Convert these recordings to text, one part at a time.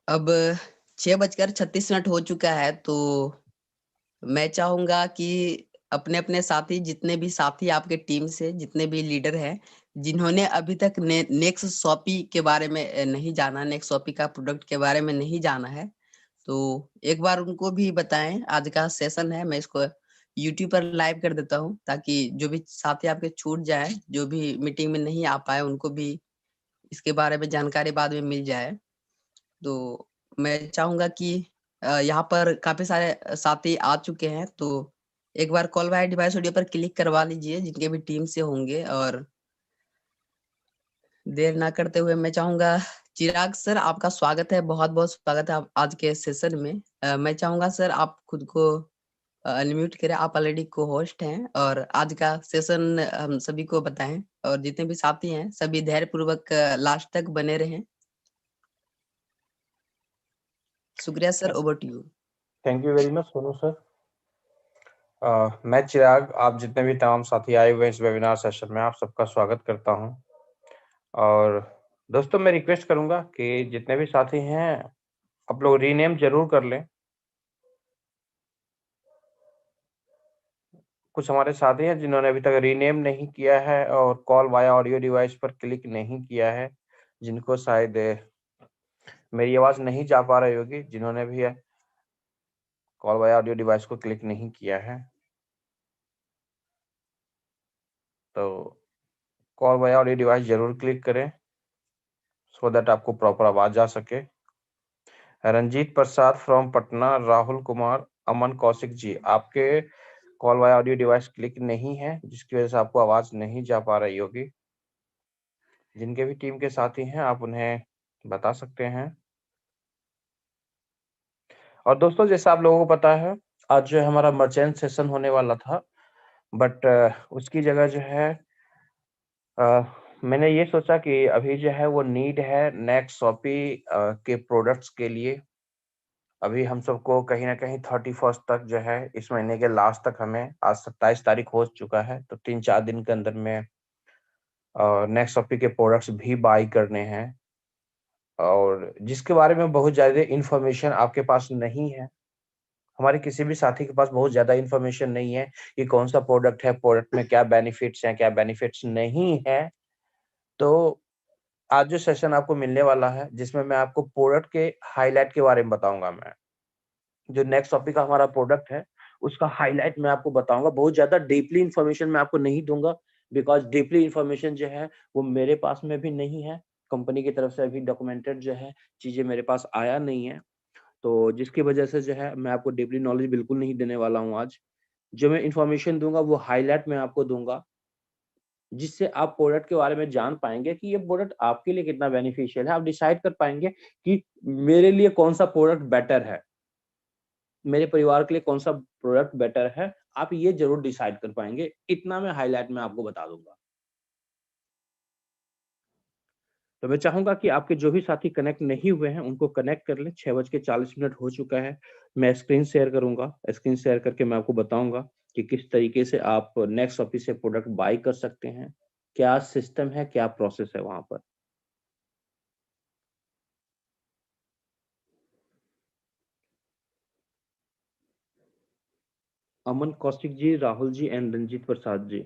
अब 6:36 हो चुका है, तो मैं चाहूंगा कि अपने अपने साथी, जितने भी साथी आपके टीम से, जितने भी लीडर हैं, जिन्होंने अभी तक नेक्स्ट शॉपी के बारे में नहीं जाना, नेक्स्ट शॉपी का प्रोडक्ट के बारे में नहीं जाना है, तो एक बार उनको भी बताएं। आज का सेशन है, मैं इसको यूट्यूब पर लाइव कर देता हूँ, ताकि जो भी साथी आपके छूट जाए, जो भी मीटिंग में नहीं आ पाए, उनको भी इसके बारे में जानकारी बाद में मिल जाए। तो मैं चाहूंगा कि यहाँ पर काफी सारे साथी आ चुके हैं, तो एक बार कॉल बाय डिवाइस ऑडियो पर क्लिक करवा लीजिए, जिनके भी टीम से होंगे। और देर ना करते हुए मैं चाहूंगा, चिराग सर आपका स्वागत है, बहुत बहुत स्वागत है आज के सेशन में। मैं चाहूंगा सर आप खुद को अनम्यूट करें, आप ऑलरेडी को होस्ट हैं, और आज का सेशन हम सभी को बताएं, और जितने भी साथी हैं सभी धैर्य पूर्वक लास्ट तक बने रहें। शुक्रिया sir, over to you. Thank you very much Sonu sir. मैं चिराग, आप जितने भी तमाम साथी आए हुए इस वेबिनार सेशन में, आप सबका स्वागत करता हूं। और दोस्तों, मैं रिक्वेस्ट करूंगा कि जितने भी साथी हैं आप लोग रीनेम जरूर कर लें। कुछ हमारे साथी हैं जिन्होंने अभी तक रीनेम नहीं किया है और कॉल वाया ऑडियो डिवाइस पर क्लिक नहीं किया है, जिनको शायद मेरी आवाज नहीं जा पा रही होगी, जिन्होंने भी कॉल वाया ऑडियो डिवाइस को क्लिक नहीं किया है, तो कॉल वाया ऑडियो डिवाइस जरूर क्लिक करें, सो दैट आपको प्रॉपर आवाज जा सके। रंजीत प्रसाद फ्रॉम पटना, राहुल कुमार, अमन कौशिक जी, आपके call via audio device click नहीं है, जिसकी वजह से आपको आवाज नहीं जा पा रही होगी। जिनके भी टीम के साथी हैं आप उन्हें बता सकते हैं। और दोस्तों, जैसा आप लोगों को पता है, आज जो है हमारा मर्चेंट सेशन होने वाला था, बट उसकी जगह जो है मैंने ये सोचा कि अभी जो है वो नीड है नेक्स्ट शॉपी के प्रोडक्ट्स के लिए। अभी हम सबको कहीं ना कहीं 31 तक जो है, इस महीने के लास्ट तक, हमें आज 27 तारीख हो चुका है, तो 3-4 दिन के अंदर में नेक्स्ट शॉपी के प्रोडक्ट्स भी बाई करने हैं, और जिसके बारे में बहुत ज्यादा इंफॉर्मेशन आपके पास नहीं है। हमारे किसी भी साथी के पास बहुत ज्यादा इंफॉर्मेशन नहीं है कि कौन सा प्रोडक्ट है, प्रोडक्ट में क्या बेनिफिट्स हैं, क्या बेनिफिट्स नहीं है। तो आज जो सेशन आपको मिलने वाला है, जिसमें मैं आपको प्रोडक्ट के हाईलाइट के बारे में बताऊंगा। मैं जो नेक्स्ट टॉपिक का हमारा प्रोडक्ट है, उसका हाईलाइट मैं आपको बताऊंगा। बहुत ज्यादा डीपली इंफॉर्मेशन मैं आपको नहीं दूंगा, बिकॉज डीपली इंफॉर्मेशन जो है वो मेरे पास में भी नहीं है, कंपनी की तरफ से अभी डॉक्यूमेंटेड जो है चीजें मेरे पास आया नहीं है, तो जिसकी वजह से जो है मैं आपको डीपली नॉलेज बिल्कुल नहीं देने वाला हूँ आज। जो मैं इंफॉर्मेशन दूंगा वो हाईलाइट मैं आपको दूंगा, जिससे आप प्रोडक्ट के बारे में जान पाएंगे कि ये प्रोडक्ट आपके लिए कितना बेनिफिशियल है। आप डिसाइड कर पाएंगे कि मेरे लिए कौन सा प्रोडक्ट बेटर है, मेरे परिवार के लिए कौन सा प्रोडक्ट बेटर है, आप ये जरूर डिसाइड कर पाएंगे। इतना मैं हाईलाइट में आपको बता दूंगा। तो मैं चाहूंगा कि आपके जो भी साथी कनेक्ट नहीं हुए हैं उनको कनेक्ट कर लें। 6:40 हो चुका है। मैं स्क्रीन शेयर करूंगा, स्क्रीन शेयर करके मैं आपको बताऊंगा कि किस तरीके से आप नेक्स्ट ऑफिस से प्रोडक्ट बाय कर सकते हैं, क्या सिस्टम है, क्या प्रोसेस है वहां पर। अमन कौशिक जी, राहुल जी एंड रंजीत प्रसाद जी,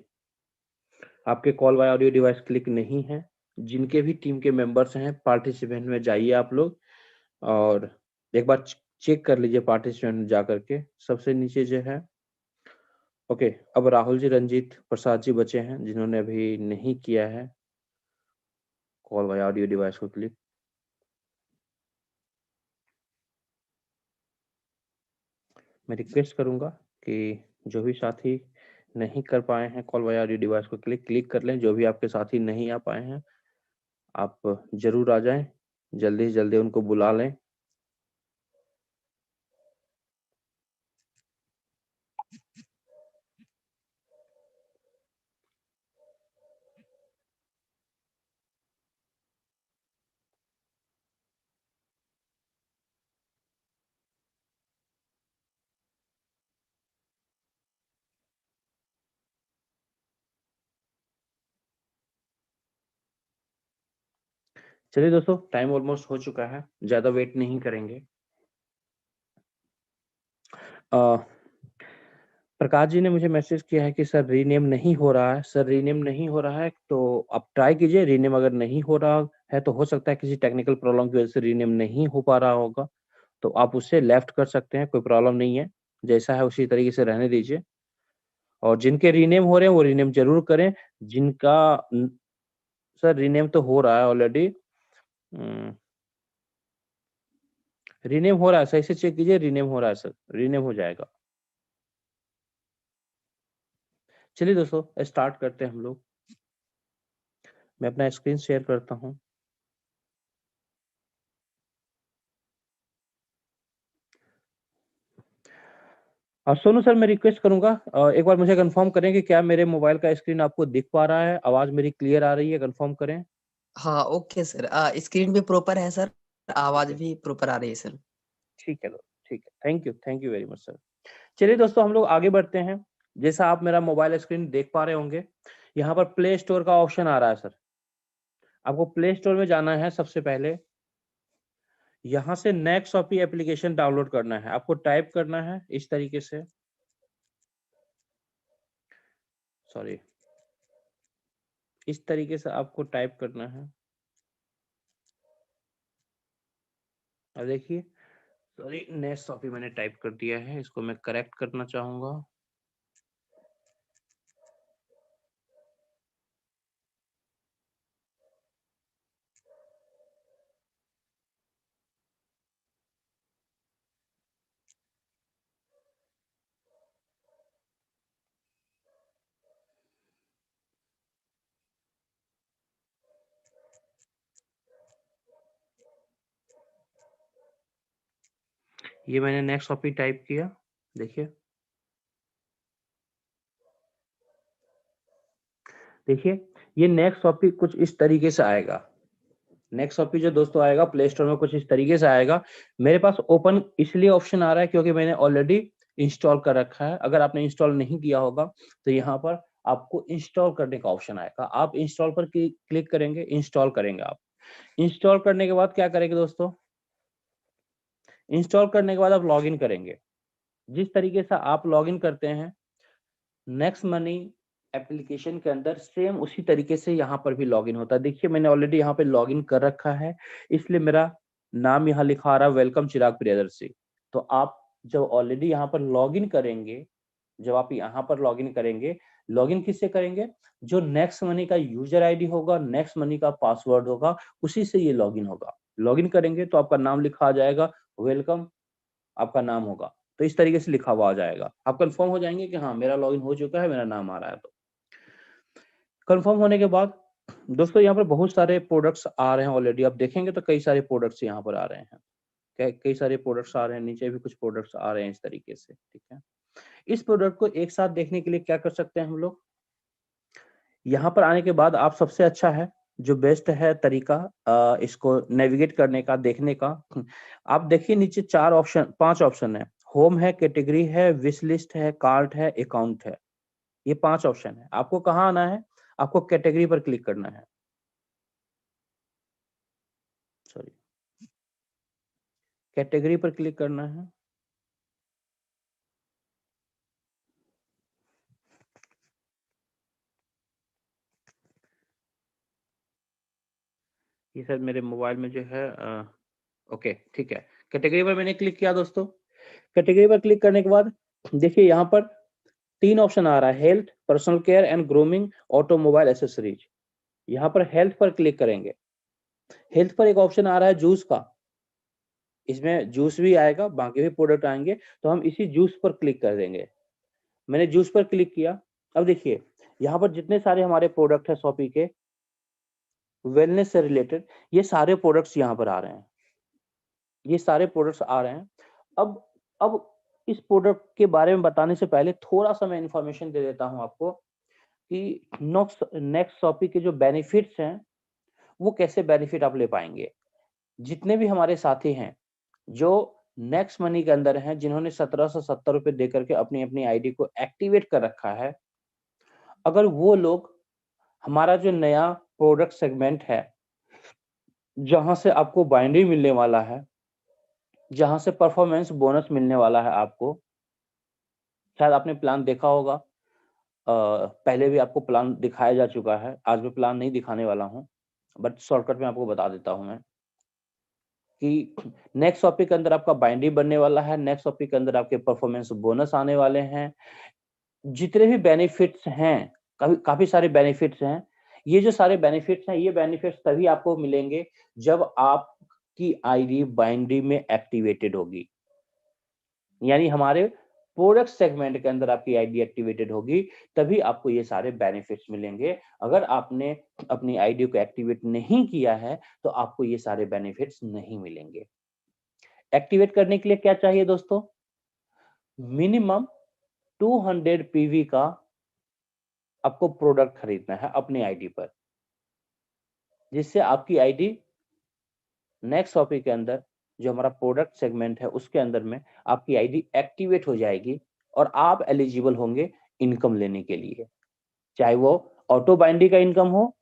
आपके call via audio device click नहीं है। जिनके भी टीम के मेंबर्स हैं, पार्टिसिपेंट में जाइए आप लोग, और एक बार चेक कर लीजिए पार्टिसिपेंट में जा करके, सबसे नीचे जो है। ओके, अब राहुल जी, रंजीत प्रसाद जी बचे हैं, जिन्होंने अभी नहीं किया है कॉल वाया ऑडियो डिवाइस को क्लिक। मैं रिक्वेस्ट करूंगा कि जो भी साथी नहीं कर पाए हैं कॉल वाया ऑडियो डिवाइस को क्लिक क्लिक कर लें। जो भी आपके साथी नहीं आ पाए हैं, आप जरूर आ जाएं, जल्दी से जल्दी उनको बुला लें। चलिए दोस्तों, टाइम ऑलमोस्ट हो चुका है, ज्यादा वेट नहीं करेंगे। प्रकाश जी ने मुझे मैसेज किया है कि सर रीनेम नहीं हो रहा है। सर रीनेम नहीं हो रहा है तो आप ट्राई कीजिए। रीनेम अगर नहीं हो रहा है तो हो सकता है किसी टेक्निकल प्रॉब्लम की वजह से रीनेम नहीं हो पा रहा होगा, तो आप उसे लेफ्ट कर सकते हैं, कोई प्रॉब्लम नहीं है। जैसा है उसी तरीके से रहने दीजिए। और जिनके रीनेम हो रहे हैं वो रीनेम जरूर करें। जिनका सर रीनेम तो हो रहा है ऑलरेडी, रीनेम हो रहा है, सही से चेक कीजिए। रीनेम हो रहा है सर, रीनेम हो जाएगा। चलिए दोस्तों, स्टार्ट करते हैं हम लोग। मैं अपना स्क्रीन शेयर करता हूँ। सोनू सर, मैं रिक्वेस्ट करूंगा एक बार मुझे कंफर्म करें कि क्या मेरे मोबाइल का स्क्रीन आपको दिख पा रहा है, आवाज मेरी क्लियर आ रही है, कंफर्म करें। हाँ ओके सर, स्क्रीन भी प्रॉपर है सर, आवाज ठीक है, भी प्रॉपर आ रही है सर। ठीक है, ठीक है। Thank you very much sir. चलिए दोस्तों, हम लोग आगे बढ़ते हैं। जैसा आप मेरा मोबाइल स्क्रीन देख पा रहे होंगे, यहाँ पर प्ले स्टोर का ऑप्शन आ रहा है सर। आपको प्ले स्टोर में जाना है। सबसे पहले यहाँ से नेक्सॉपी एप्लीकेशन डाउनलोड करना है। आपको टाइप करना है इस तरीके से, सॉरी, इस तरीके से आपको टाइप करना है। अब देखिए, सॉरी, नेक्सॉपी मैंने टाइप कर दिया है, इसको मैं करेक्ट करना चाहूंगा। ये मैंने नेक्सॉपी टाइप किया, देखिए। देखिए, ये नेक्सॉपी कुछ इस तरीके से आएगा। नेक्सॉपी जो दोस्तों आएगा प्ले स्टोर में कुछ इस तरीके से आएगा। मेरे पास ओपन इसलिए ऑप्शन आ रहा है क्योंकि मैंने ऑलरेडी इंस्टॉल कर रखा है। अगर आपने इंस्टॉल नहीं किया होगा तो यहाँ पर आपको इंस्टॉल करने का ऑप्शन आएगा। आप इंस्टॉल पर क्लिक करेंगे, इंस्टॉल करेंगे। आप इंस्टॉल करने के बाद क्या करेंगे दोस्तों, इंस्टॉल करने के बाद आप लॉगिन करेंगे। जिस तरीके से आप लॉगिन करते हैं नेक्स्ट मनी एप्लीकेशन के अंदर, सेम उसी तरीके से यहाँ पर भी लॉगिन होता है। देखिए, मैंने ऑलरेडी यहाँ पे लॉगिन कर रखा है, इसलिए मेरा नाम यहाँ लिखा आ रहा है, वेलकम चिराग प्रियदर्शी। तो आप जब ऑलरेडी यहाँ पर लॉगिन करेंगे, जब आप यहाँ पर लॉगिन करेंगे, लॉगिन किससे करेंगे, जो नेक्स्ट मनी का यूजर आईडी होगा, नेक्स्ट मनी का पासवर्ड होगा, उसी से ये लॉगिन होगा। लॉगिन करेंगे तो आपका नाम लिखा आ जाएगा, वेलकम आपका नाम होगा। तो इस तरीके से लिखा हुआ आ जाएगा। आप कंफर्म हो जाएंगे कि हाँ मेरा लॉगिन हो चुका है, मेरा नाम आ रहा है। तो कंफर्म होने के बाद दोस्तों यहाँ पर बहुत सारे प्रोडक्ट्स आ रहे हैं ऑलरेडी। आप देखेंगे तो कई सारे प्रोडक्ट्स यहाँ पर आ रहे हैं। कई सारे प्रोडक्ट्स आ रहे हैं, नीचे भी कुछ प्रोडक्ट्स आ रहे हैं इस तरीके से। ठीक है, इस प्रोडक्ट को एक साथ देखने के लिए क्या कर सकते हैं हम लोग, यहाँ पर आने के बाद आप सबसे अच्छा है, जो बेस्ट है तरीका इसको नेविगेट करने का, देखने का, आप देखिए नीचे 5 ऑप्शन है। होम है, कैटेगरी है, विश लिस्ट है, कार्ट है, अकाउंट है। ये 5 ऑप्शन है। आपको कहाँ आना है, आपको कैटेगरी पर क्लिक करना है। सॉरी, कैटेगरी पर क्लिक करना है। ये सर मेरे मोबाइल में जो है ओके ठीक है, कैटेगरी पर मैंने क्लिक किया दोस्तों। कैटेगरी पर क्लिक करने के बाद देखिए यहाँ पर 3 ऑप्शन आ रहा है, health, personal care and grooming, automobile accessories. यहाँ पर हेल्थ पर क्लिक करेंगे। हेल्थ पर एक ऑप्शन आ रहा है जूस का, इसमें जूस भी आएगा, बाकी भी प्रोडक्ट आएंगे, तो हम इसी जूस पर क्लिक कर देंगे। मैंने जूस पर क्लिक किया। अब देखिए यहाँ पर जितने सारे हमारे प्रोडक्ट है शॉपी के वेलनेस से रिलेटेड, ये सारे प्रोडक्ट्स यहाँ पर आ रहे हैं। ये सारे प्रोडक्ट्स आ रहे हैं। अब इस प्रोडक्ट के बारे में बताने से पहले थोड़ा सा मैं इंफॉर्मेशन दे देता हूं आपको कि नेक्स्ट शॉपी के जो बेनिफिट्स हैं वो कैसे बेनिफिट आप ले पाएंगे। जितने भी हमारे साथी हैं जो नेक्स्ट मनी के अंदर हैं, जिन्होंने 1770 रुपए देकर के अपनी अपनी आईडी को एक्टिवेट कर रखा है, अगर वो लोग हमारा जो नया प्रोडक्ट सेगमेंट है जहां से आपको बाइनरी मिलने वाला है, जहां से परफॉर्मेंस बोनस मिलने वाला है आपको। शायद आपने प्लान देखा होगा, पहले भी आपको प्लान दिखाया जा चुका है, आज मैं प्लान नहीं दिखाने वाला हूं, बट शॉर्टकट में आपको बता देता हूं मैं कि नेक्स्ट टॉपिक के अंदर आपका बाइनरी बनने वाला है, नेक्स्ट टॉपिक के अंदर आपके परफॉर्मेंस बोनस आने वाले हैं। जितने भी बेनिफिट्स हैं, काफी सारे बेनिफिट्स हैं। ये जो सारे बेनिफिट्स हैं, ये बेनिफिट्स तभी आपको मिलेंगे जब आपकी आईडी बाइनरी में एक्टिवेटेड होगी, यानी हमारे प्रोडक्ट सेगमेंट के अंदर आपकी आईडी एक्टिवेटेड होगी, तभी आपको ये सारे बेनिफिट्स मिलेंगे। अगर आपने अपनी आईडी को एक्टिवेट नहीं किया है तो आपको ये सारे बेनिफिट्स नहीं मिलेंगे। एक्टिवेट करने के लिए क्या चाहिए दोस्तों? मिनिमम 200 पीवी का आपको प्रोडक्ट खरीदना है अपनी आईडी पर, जिससे आपकी आईडी नेक्स्ट टॉपिक के अंदर जो हमारा प्रोडक्ट सेगमेंट है उसके अंदर में आपकी आईडी एक्टिवेट हो जाएगी और आप एलिजिबल होंगे इनकम लेने के लिए, चाहे वो ऑटो बाइंडी का इनकम हो,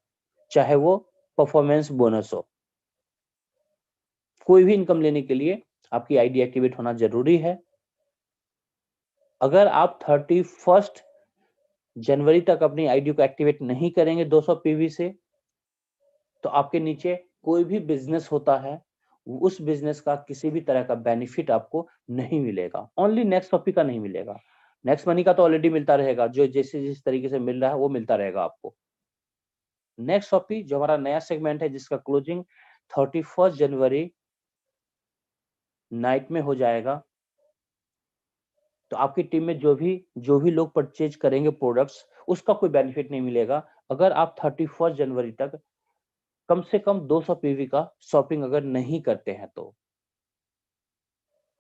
चाहे वो परफॉर्मेंस बोनस हो। कोई भी इनकम लेने के लिए आपकी आईडी एक्टिवेट होना जरूरी है। अगर आप 31 जनवरी तक अपनी आईडी को एक्टिवेट नहीं करेंगे 200 पीवी से, तो आपके नीचे कोई भी बिजनेस होता है, उस बिजनेस का किसी भी तरह का बेनिफिट आपको नहीं मिलेगा। ओनली नेक्स्ट टॉपिक का नहीं मिलेगा, नेक्स्ट मनी का तो ऑलरेडी मिलता रहेगा, जो जैसे जिस तरीके से मिल रहा है वो मिलता रहेगा आपको। नेक्स्ट टॉपिक जो हमारा नया सेगमेंट है, जिसका क्लोजिंग 31 जनवरी नाइट में हो जाएगा, तो आपकी टीम में जो भी लोग परचेज करेंगे प्रोडक्ट्स, उसका कोई बेनिफिट नहीं मिलेगा अगर आप 31 जनवरी तक कम से कम 200 पीवी का शॉपिंग अगर नहीं करते हैं तो।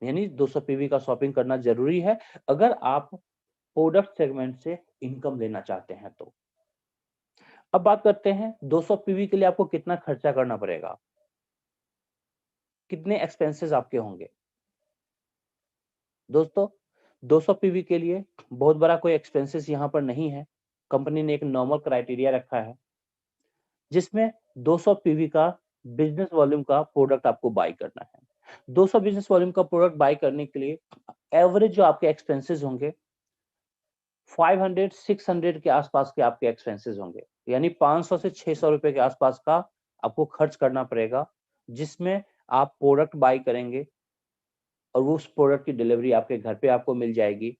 यानी 200 पीवी का शॉपिंग करना जरूरी है अगर आप प्रोडक्ट सेगमेंट से इनकम लेना चाहते हैं तो। अब बात करते हैं 200 पीवी के लिए आपको कितना खर्चा करना पड़ेगा, कितने एक्सपेंसेस आपके होंगे। दोस्तों 200 पीवी के लिए बहुत बड़ा कोई एक्सपेंसेस यहाँ पर नहीं है। कंपनी ने एक नॉर्मल क्राइटेरिया रखा है जिसमें 200 पीवी का बिजनेस वॉल्यूम का प्रोडक्ट आपको बाय करना है। 200 बिजनेस वॉल्यूम का प्रोडक्ट बाय करने के लिए एवरेज जो आपके एक्सपेंसेस होंगे 500-600 के आसपास के आपके एक्सपेंसेस होंगे, यानी 500 से 600 रुपए के आसपास का आपको खर्च करना पड़ेगा, जिसमें आप प्रोडक्ट बाय करेंगे और उस प्रोडक्ट की डिलीवरी आपके घर पे आपको मिल जाएगी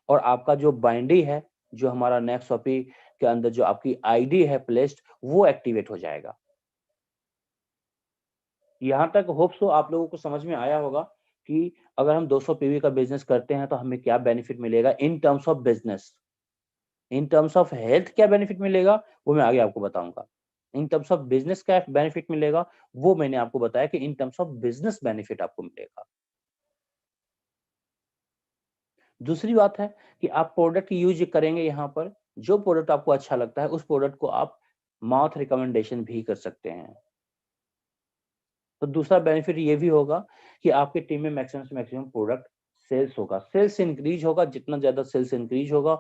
और आपका जो बाइंडी है, जो हमारा नेक्स्ट शॉपी के अंदर जो आपकी आईडी है प्लेस्ड, वो एक्टिवेट हो जाएगा। यहां तक होप सो आप लोगों को समझ में आया होगा कि अगर हम 200 पीवी का बिजनेस करते हैं तो हमें क्या बेनिफिट मिलेगा in terms of business. In terms of health क्या बेनिफिट मिलेगा वो मैं आगे आपको बताऊंगा। इन टर्म्स ऑफ बिजनेस क्या बेनिफिट मिलेगा वो मैंने आपको बताया कि in terms of business benefit आपको मिलेगा। दूसरी बात है कि आप प्रोडक्ट यूज करेंगे, यहाँ पर जो प्रोडक्ट आपको अच्छा लगता है उस प्रोडक्ट को आप माउथ रिकमेंडेशन भी कर सकते हैं। तो दूसरा बेनिफिट ये भी होगा कि आपके टीम में मैक्सिमम से मैक्सिमम प्रोडक्ट सेल्स होगा, सेल्स इंक्रीज होगा। जितना ज्यादा सेल्स इंक्रीज होगा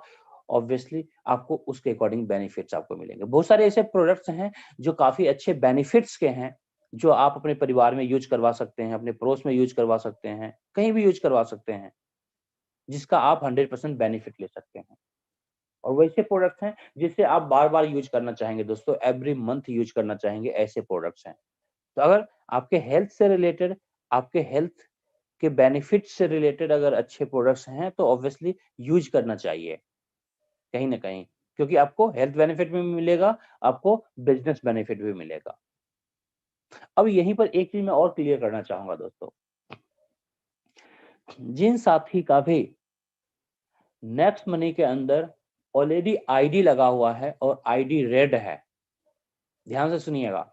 ऑब्वियसली आपको उसके अकॉर्डिंग बेनिफिट्स आपको मिलेंगे। बहुत सारे ऐसे प्रोडक्ट्स हैं जो काफी अच्छे बेनिफिट्स के हैं, जो आप अपने परिवार में यूज करवा सकते हैं, अपने पड़ोस में यूज करवा सकते हैं, कहीं भी यूज करवा सकते हैं, जिसका आप 100% बेनिफिट ले सकते हैं। और वैसे प्रोडक्ट्स हैं जिसे आप बार बार यूज करना चाहेंगे दोस्तों, एवरी मंथ यूज करना चाहेंगे, ऐसे प्रोडक्ट्स हैं। तो अगर आपके हेल्थ से रिलेटेड, आपके हेल्थ के बेनिफिट से रिलेटेड अगर अच्छे प्रोडक्ट्स हैं तो ऑब्वियसली यूज करना चाहिए कहीं ना कहीं, क्योंकि आपको हेल्थ बेनिफिट भी मिलेगा, आपको बिजनेस बेनिफिट भी मिलेगा। अब यहीं पर एक चीज मैं और क्लियर करना चाहूंगा दोस्तों, जिन साथी का भी नेक्स्ट मनी के अंदर ऑलरेडी आईडी लगा हुआ है और आईडी रेड है, ध्यान से सुनिएगा,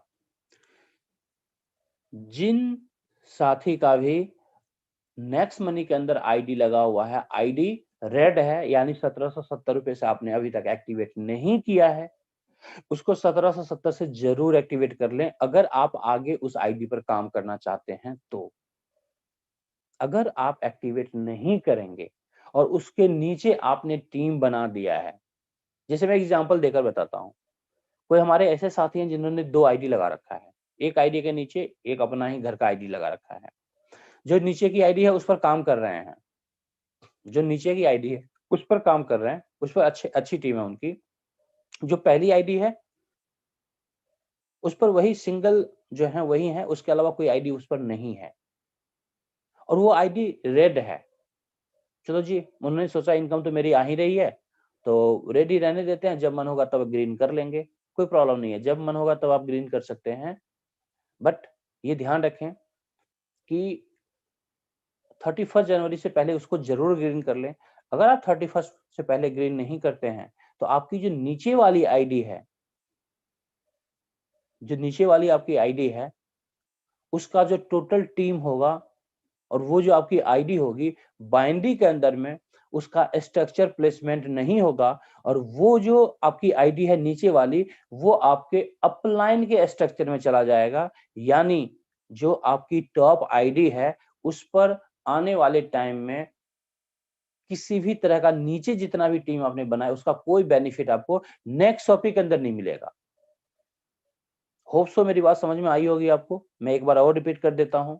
जिन साथी का भी नेक्स्ट मनी के अंदर आईडी लगा हुआ है, आईडी रेड है, यानी 1770 रुपए से आपने अभी तक एक्टिवेट नहीं किया है, उसको 1770 से जरूर एक्टिवेट कर लें अगर आप आगे उस आईडी पर काम करना चाहते हैं तो। अगर आप एक्टिवेट नहीं करेंगे और उसके नीचे आपने टीम बना दिया है, जैसे मैं एग्जांपल देकर बताता हूं, कोई हमारे ऐसे साथी हैं जिन्होंने 2 आईडी लगा रखा है, एक आईडी के नीचे एक अपना ही घर का आईडी लगा रखा है। जो नीचे की आईडी है उस पर काम कर रहे हैं, जो नीचे की आईडी है उस पर काम कर रहे हैं, उस पर अच्छी टीम है उनकी। जो पहली आईडी है उस पर वही सिंगल जो है वही है, उसके अलावा कोई आईडी उस पर नहीं है और वो आईडी रेड है। चलो जी, उन्होंने सोचा इनकम तो मेरी आ ही रही है, तो रेड ही रहने देते हैं, जब मन होगा तब ग्रीन कर लेंगे, कोई प्रॉब्लम नहीं है, जब मन होगा तब आप ग्रीन कर सकते हैं। बट ये ध्यान रखें कि 31 जनवरी से पहले उसको जरूर ग्रीन कर लें। अगर आप 31 से पहले ग्रीन नहीं करते हैं तो आपकी जो नीचे वाली आईडी है, जो नीचे वाली आपकी आईडी है, उसका जो टोटल टीम होगा और वो जो आपकी आईडी होगी, बाइनरी के अंदर में उसका स्ट्रक्चर प्लेसमेंट नहीं होगा और वो जो आपकी आईडी है नीचे वाली, वो आपके अपलाइन के स्ट्रक्चर में चला जाएगा। यानी जो आपकी टॉप आईडी है उस पर आने वाले टाइम में किसी भी तरह का नीचे जितना भी टीम आपने बनाया उसका कोई बेनिफिट आपको नेक्स्ट टॉपिक के अंदर नहीं मिलेगा। होप सो मेरी बात समझ में आई होगी आपको। मैं एक बार और रिपीट कर देता हूं।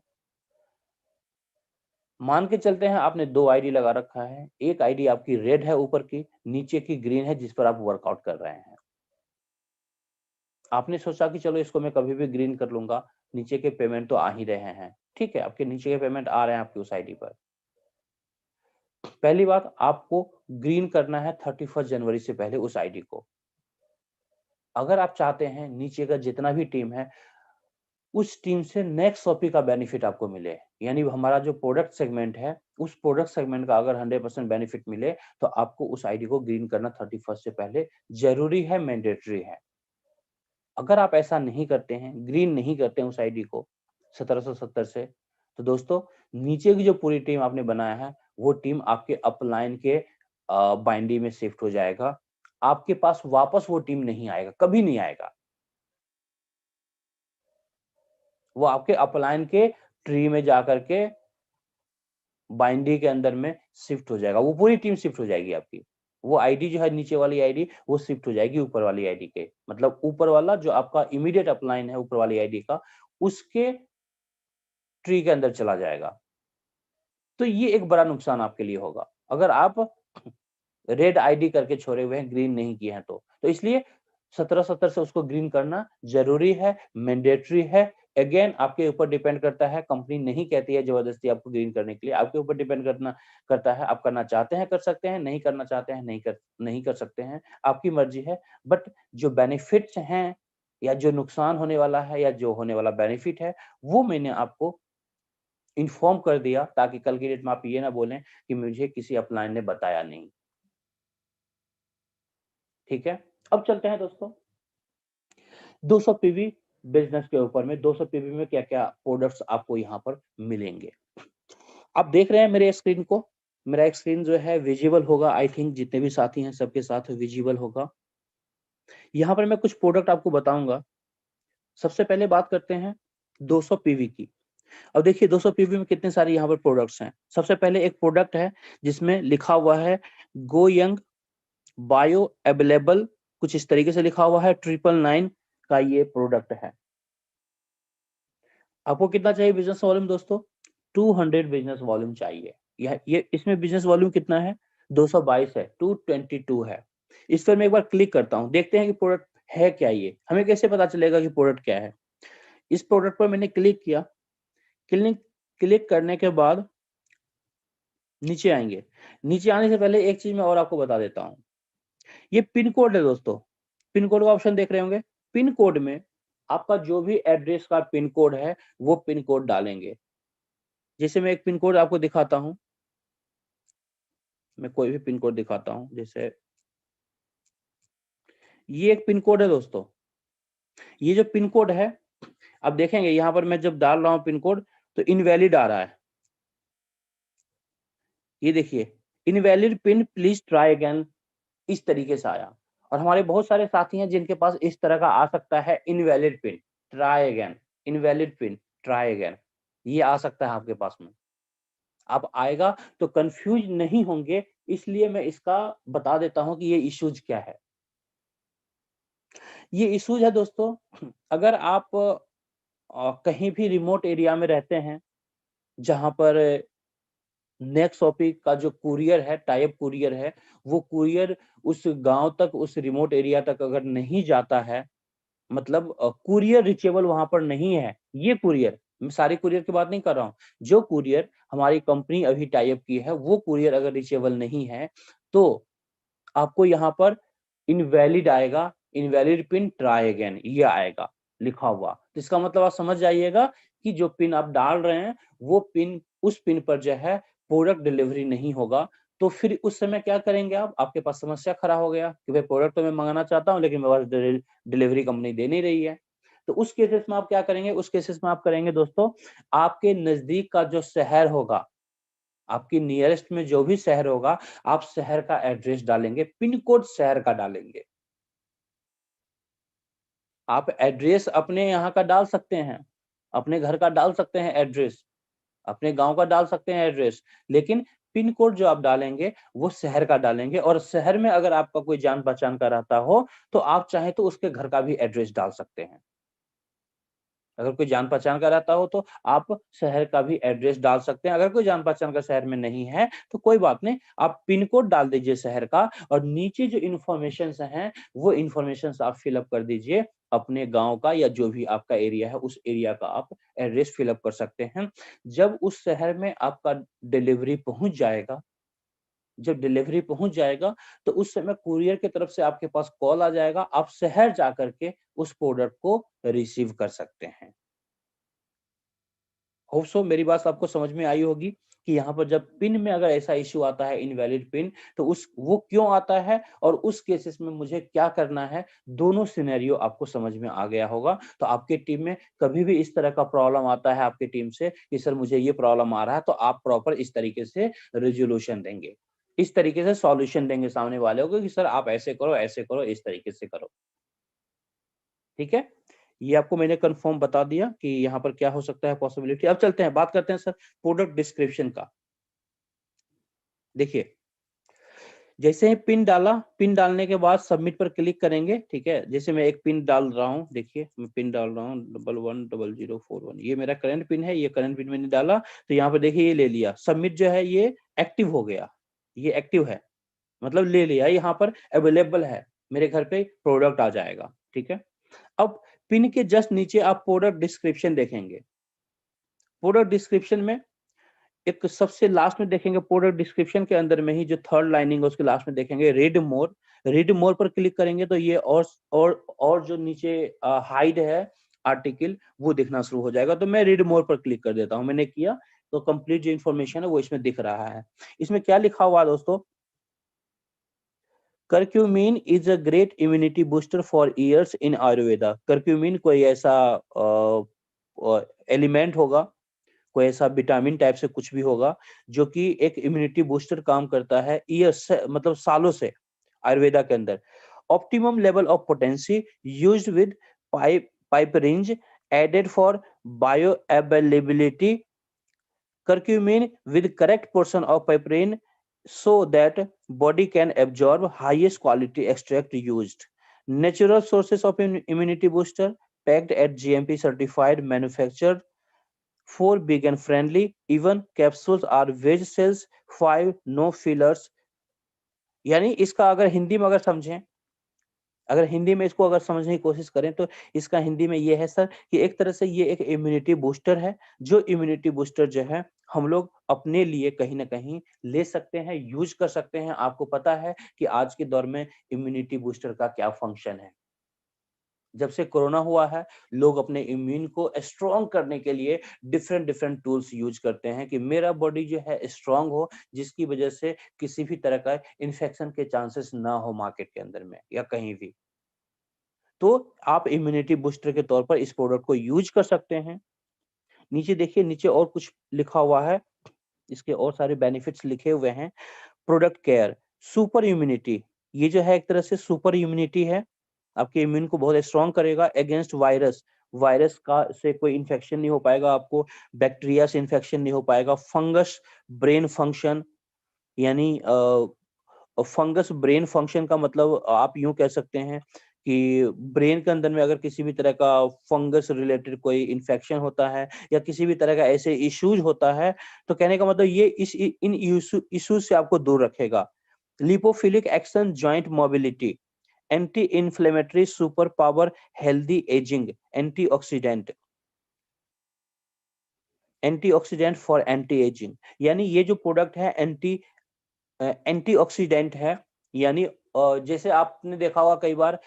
मान के चलते हैं आपने 2 आईडी लगा रखा है, एक आईडी आपकी रेड है ऊपर की, नीचे की ग्रीन है जिस पर आप वर्कआउट कर रहे हैं। आपने सोचा कि चलो इसको मैं कभी भी ग्रीन कर लूंगा, नीचे के पेमेंट तो आ ही रहे हैं। ठीक है, आपके नीचे के पेमेंट आ रहे हैं आपकी उस आईडी पर। पहली बात, आपको ग्रीन करना है 31 जनवरी से पहले उस आईडी को। अगर आप चाहते हैं नीचे का जितना भी टीम है उस टीम से नेक्स्ट टॉपिक का बेनिफिट आपको मिले, यानी हमारा जो प्रोडक्ट सेगमेंट है उस प्रोडक्ट सेगमेंट का अगर 100% बेनिफिट मिले तो आपको उस आईडी को ग्रीन करना 31 से पहले जरूरी है, मैंडेटरी है। अगर आप ऐसा नहीं करते हैं, ग्रीन नहीं करते हैं उस आईडी को 1770 से, तो दोस्तों नीचे की जो पूरी टीम आपने बनाया है वो टीम आपके अपलाइन के बाइंडी में शिफ्ट हो जाएगा। आपके पास वापस वो टीम नहीं आएगा, कभी नहीं आएगा। वो आपके अपलाइन के ट्री में जाकर के बाइंडी के अंदर में शिफ्ट हो जाएगा, वो पूरी टीम शिफ्ट हो जाएगी आपकी। वो आईडी जो है नीचे वाली आईडी वो शिफ्ट हो जाएगी ऊपर वाली आईडी के, मतलब ऊपर वाला जो आपका इमीडिएट अपलाइन है ऊपर वाली आईडी का, उसके ट्री के अंदर चला जाएगा। तो ये एक बड़ा नुकसान आपके लिए होगा अगर आप रेड आईडी करके छोड़े हुए हैं, ग्रीन नहीं किए हैं तो इसलिए 1770 से उसको ग्रीन करना जरूरी है, मैंडेटरी है। अगेन आपके ऊपर डिपेंड करता है, कंपनी नहीं कहती है जबरदस्ती आपको ग्रीन करने के लिए, आपके ऊपर डिपेंड करता है। आप करना चाहते हैं कर सकते हैं, नहीं करना चाहते हैं नहीं कर सकते हैं, आपकी मर्जी है। बट जो बेनिफिट्स हैं या जो नुकसान होने वाला है या जो होने वाला बेनिफिट है वो मैंने आपको इन्फॉर्म कर दिया, ताकि कल की डेट में आप ये ना बोलें कि मुझे किसी अपलाइन ने बताया नहीं। ठीक है, अब चलते हैं दोस्तों 200 पीवी बिजनेस के ऊपर में। 200 पीवी में क्या क्या प्रोडक्ट्स आपको यहाँ पर मिलेंगे। आप देख रहे हैं मेरे स्क्रीन को, मेरा स्क्रीन जो है विजिबल होगा, आई थिंक जितने भी साथी हैं सबके साथ विजिबल होगा। यहाँ पर मैं कुछ प्रोडक्ट आपको बताऊंगा। सबसे पहले बात करते हैं 200 पीवी की। अब देखिए 200 पीवी में कितने सारे यहाँ पर प्रोडक्ट्स हैं। सबसे पहले एक प्रोडक्ट है जिसमें लिखा हुआ है गो यंग बायो अवेलेबल, कुछ इस तरीके से लिखा हुआ है, 999 का ये प्रोडक्ट है। आपको कितना चाहिए बिजनेस वॉल्यूम दोस्तों? 200 बिजनेस वॉल्यूम चाहिए। ये इसमें बिजनेस वॉल्यूम कितना है? 222 है, 222 है। इस पर मैं एक बार क्लिक करता हूं, देखते हैं कि प्रोडक्ट है क्या। ये हमें कैसे पता चलेगा कि प्रोडक्ट क्या है? इस प्रोडक्ट पर मैंने क्लिक किया, क्लिक करने के बाद नीचे आएंगे। नीचे आने से पहले एक चीज मैं और आपको बता देता हूं, ये पिन कोड है दोस्तों। पिन कोड का ऑप्शन देख रहे होंगे, पिन कोड में आपका जो भी एड्रेस का पिन कोड है वो पिन कोड डालेंगे। जैसे मैं एक पिन कोड आपको दिखाता हूं, मैं कोई भी पिन कोड दिखाता हूं, जैसे ये एक पिन कोड है दोस्तों। ये जो पिन कोड है, आप देखेंगे यहां पर मैं जब डाल रहा हूं पिन कोड तो इनवैलिड आ रहा है। ये देखिए, invalid pin please try again, इस तरीके से आया। और हमारे बहुत सारे साथी हैं जिनके पास इस तरह का आ सकता है, invalid pin try again, invalid pin try again, ये आ सकता है आपके पास में। आप आएगा तो कंफ्यूज नहीं होंगे, इसलिए मैं इसका बता देता हूं कि ये इश्यूज क्या है। ये इश्यूज है दोस्तों। अगर आप कहीं भी रिमोट एरिया में रहते हैं जहां पर नेक्सॉपी का जो कुरियर है, टाइप कुरियर है, वो कुरियर उस गांव तक, उस रिमोट एरिया तक अगर नहीं जाता है, मतलब कुरियर रिचेबल वहां पर नहीं है, ये कुरियर, मैं सारी कुरियर की बात नहीं कर रहा हूँ, जो कुरियर हमारी कंपनी अभी टाइप की है वो कुरियर अगर रिचेबल नहीं है तो आपको यहाँ पर इनवैलिड आएगा, इनवैलिड पिन ट्राई अगेन ये आएगा लिखा हुआ। तो इसका मतलब आप समझ जाइएगा कि जो पिन आप डाल रहे हैं वो पिन, उस पिन पर जो है प्रोडक्ट डिलीवरी नहीं होगा। तो फिर उस समय क्या करेंगे आप, आपके पास समस्या खड़ा हो गया कि भाई प्रोडक्ट तो मैं मंगाना चाहता हूँ लेकिन मेरे पास डिलीवरी कंपनी दे नहीं रही है। तो उस केसेस में आप क्या करेंगे, उस केसेस में आप करेंगे दोस्तों, आपके नजदीक का जो शहर होगा, आपकी नियरेस्ट में जो भी शहर होगा, आप शहर का एड्रेस डालेंगे, पिन कोड शहर का डालेंगे। आप एड्रेस अपने यहाँ का डाल सकते हैं, अपने घर का डाल सकते हैं एड्रेस, अपने गांव का डाल सकते हैं एड्रेस, लेकिन पिन कोड जो आप डालेंगे वो शहर का डालेंगे। और शहर में अगर आपका कोई जान पहचान का रहता हो तो आप चाहे तो उसके घर का भी एड्रेस डाल सकते हैं। अगर कोई जान पहचान का रहता हो तो आप शहर का भी एड्रेस डाल सकते हैं। अगर कोई जान पहचान का शहर में नहीं है तो कोई बात नहीं, आप पिन कोड डाल दीजिए शहर का, और नीचे जो इन्फॉर्मेशन हैं वो इन्फॉर्मेशन आप फिलअप कर दीजिए अपने गांव का, या जो भी आपका एरिया है उस एरिया का आप एड्रेस फिलअप कर सकते हैं। जब उस शहर में आपका डिलीवरी पहुंच जाएगा, जब डिलीवरी पहुंच जाएगा तो उस समय कुरियर की तरफ से आपके पास कॉल आ जाएगा, आप शहर जाकर के उस प्रोडक्ट को रिसीव कर सकते हैं। होप सो मेरी बात आपको समझ में आई होगी कि यहाँ पर जब पिन में अगर ऐसा इश्यू आता है इनवैलिड पिन, तो वो क्यों आता है और उस केसेस में मुझे क्या करना है, दोनों सिनेरियो आपको समझ में आ गया होगा। तो आपके टीम में कभी भी इस तरह का प्रॉब्लम आता है आपकी टीम से कि सर मुझे ये प्रॉब्लम आ रहा है, तो आप प्रॉपर इस तरीके से रेजोल्यूशन देंगे, इस तरीके से सॉल्यूशन देंगे सामने वाले को कि सर आप ऐसे करो, इस तरीके से करो। ठीक है, ये आपको मैंने कंफर्म बता दिया कि यहाँ पर क्या हो सकता है पॉसिबिलिटी। अब चलते हैं, बात करते हैं सर प्रोडक्ट डिस्क्रिप्शन का। देखिए, जैसे ही पिन डाला, पिन डालने के बाद सबमिट पर क्लिक करेंगे। ठीक है, जैसे मैं एक पिन डाल रहा हूँ, देखिए मैं पिन डाल रहा हूँ 110041, ये मेरा करंट पिन है, ये करंट पिन मैंने डाला, तो यहाँ पर देखिए ये ले लिया। सबमिट जो है ये एक्टिव हो गया, ये एक्टिव है, मतलब ले लिया, यहाँ पर अवेलेबल है, मेरे घर पे प्रोडक्ट आ जाएगा। ठीक है, अब पिन के जस्ट नीचे आप प्रोडक्ट डिस्क्रिप्शन देखेंगे। प्रोडक्ट डिस्क्रिप्शन में एक सबसे लास्ट में देखेंगे, प्रोडक्ट डिस्क्रिप्शन के अंदर में ही जो थर्ड लाइनिंग है उसके लास्ट में देखेंगे रीड मोर। रीड मोर पर क्लिक करेंगे तो ये और जो नीचे हाइड है आर्टिकल वो दिखना शुरू हो जाएगा। तो मैं रीड मोर पर क्लिक कर देता हूं, मैंने किया तो कंप्लीट जो इन्फॉर्मेशन है वो इसमें दिख रहा है। इसमें क्या लिखा हुआ है दोस्तों, curcumin is a great immunity booster for years in Ayurveda. Curcumin कोई ऐसा एलिमेंट होगा, कोई ऐसा विटामिन टाइप से कुछ भी होगा जो कि एक इम्यूनिटी बूस्टर काम करता है ईयर्स से, मतलब सालों से आयुर्वेदा के अंदर। Optimum level of potency used with piperine added for bioavailability. curcumin with correct portion of piperine so that body can absorb highest quality extract used. Natural sources of immunity booster packed at GMP certified, manufactured for vegan friendly. Even capsules are veg cells, 5 no fillers. यानी इसका अगर हिंदी में अगर समझें, अगर हिंदी में इसको अगर समझने की कोशिश करें तो इसका हिंदी में ये है सर कि एक तरह से ये एक इम्यूनिटी बूस्टर है, जो इम्यूनिटी बूस्टर जो है हम लोग अपने लिए कहीं ना कहीं ले सकते हैं, यूज कर सकते हैं। आपको पता है कि आज के दौर में इम्यूनिटी बूस्टर का क्या फंक्शन है। जब से कोरोना हुआ है, लोग अपने इम्यून को स्ट्रॉन्ग करने के लिए डिफरेंट डिफरेंट टूल्स यूज करते हैं कि मेरा बॉडी जो है स्ट्रॉन्ग हो, जिसकी वजह से किसी भी तरह का इन्फेक्शन के चांसेस ना हो मार्केट के अंदर में या कहीं भी। तो आप इम्यूनिटी बूस्टर के तौर पर इस प्रोडक्ट को यूज कर सकते हैं। नीचे देखिए, नीचे और कुछ लिखा हुआ है, इसके और सारे बेनिफिट्स लिखे हुए हैं। प्रोडक्ट केयर, सुपर इम्यूनिटी, ये जो है एक तरह से सुपर इम्यूनिटी है, आपके इम्यून को बहुत स्ट्रॉन्ग करेगा अगेंस्ट वायरस। वायरस का से कोई इन्फेक्शन नहीं हो पाएगा आपको, बैक्टीरिया से इन्फेक्शन नहीं हो पाएगा। फंगस ब्रेन फंक्शन, यानी फंगस ब्रेन फंक्शन का मतलब आप यूं कह सकते हैं कि ब्रेन के अंदर में अगर किसी भी तरह का फंगस रिलेटेड कोई इन्फेक्शन होता है या किसी भी तरह का ऐसे इश्यूज होता है, तो कहने का मतलब ये इन इश्यूज से आपको दूर रखेगा। Lipophilic action, joint mobility, anti inflammatory, super power, healthy ageing, antioxidant for anti ageing. यानी ये जो प्रोडक्ट है एंटीऑक्सीडेंट है। यानी जैसे आपने देखा होगा कई बार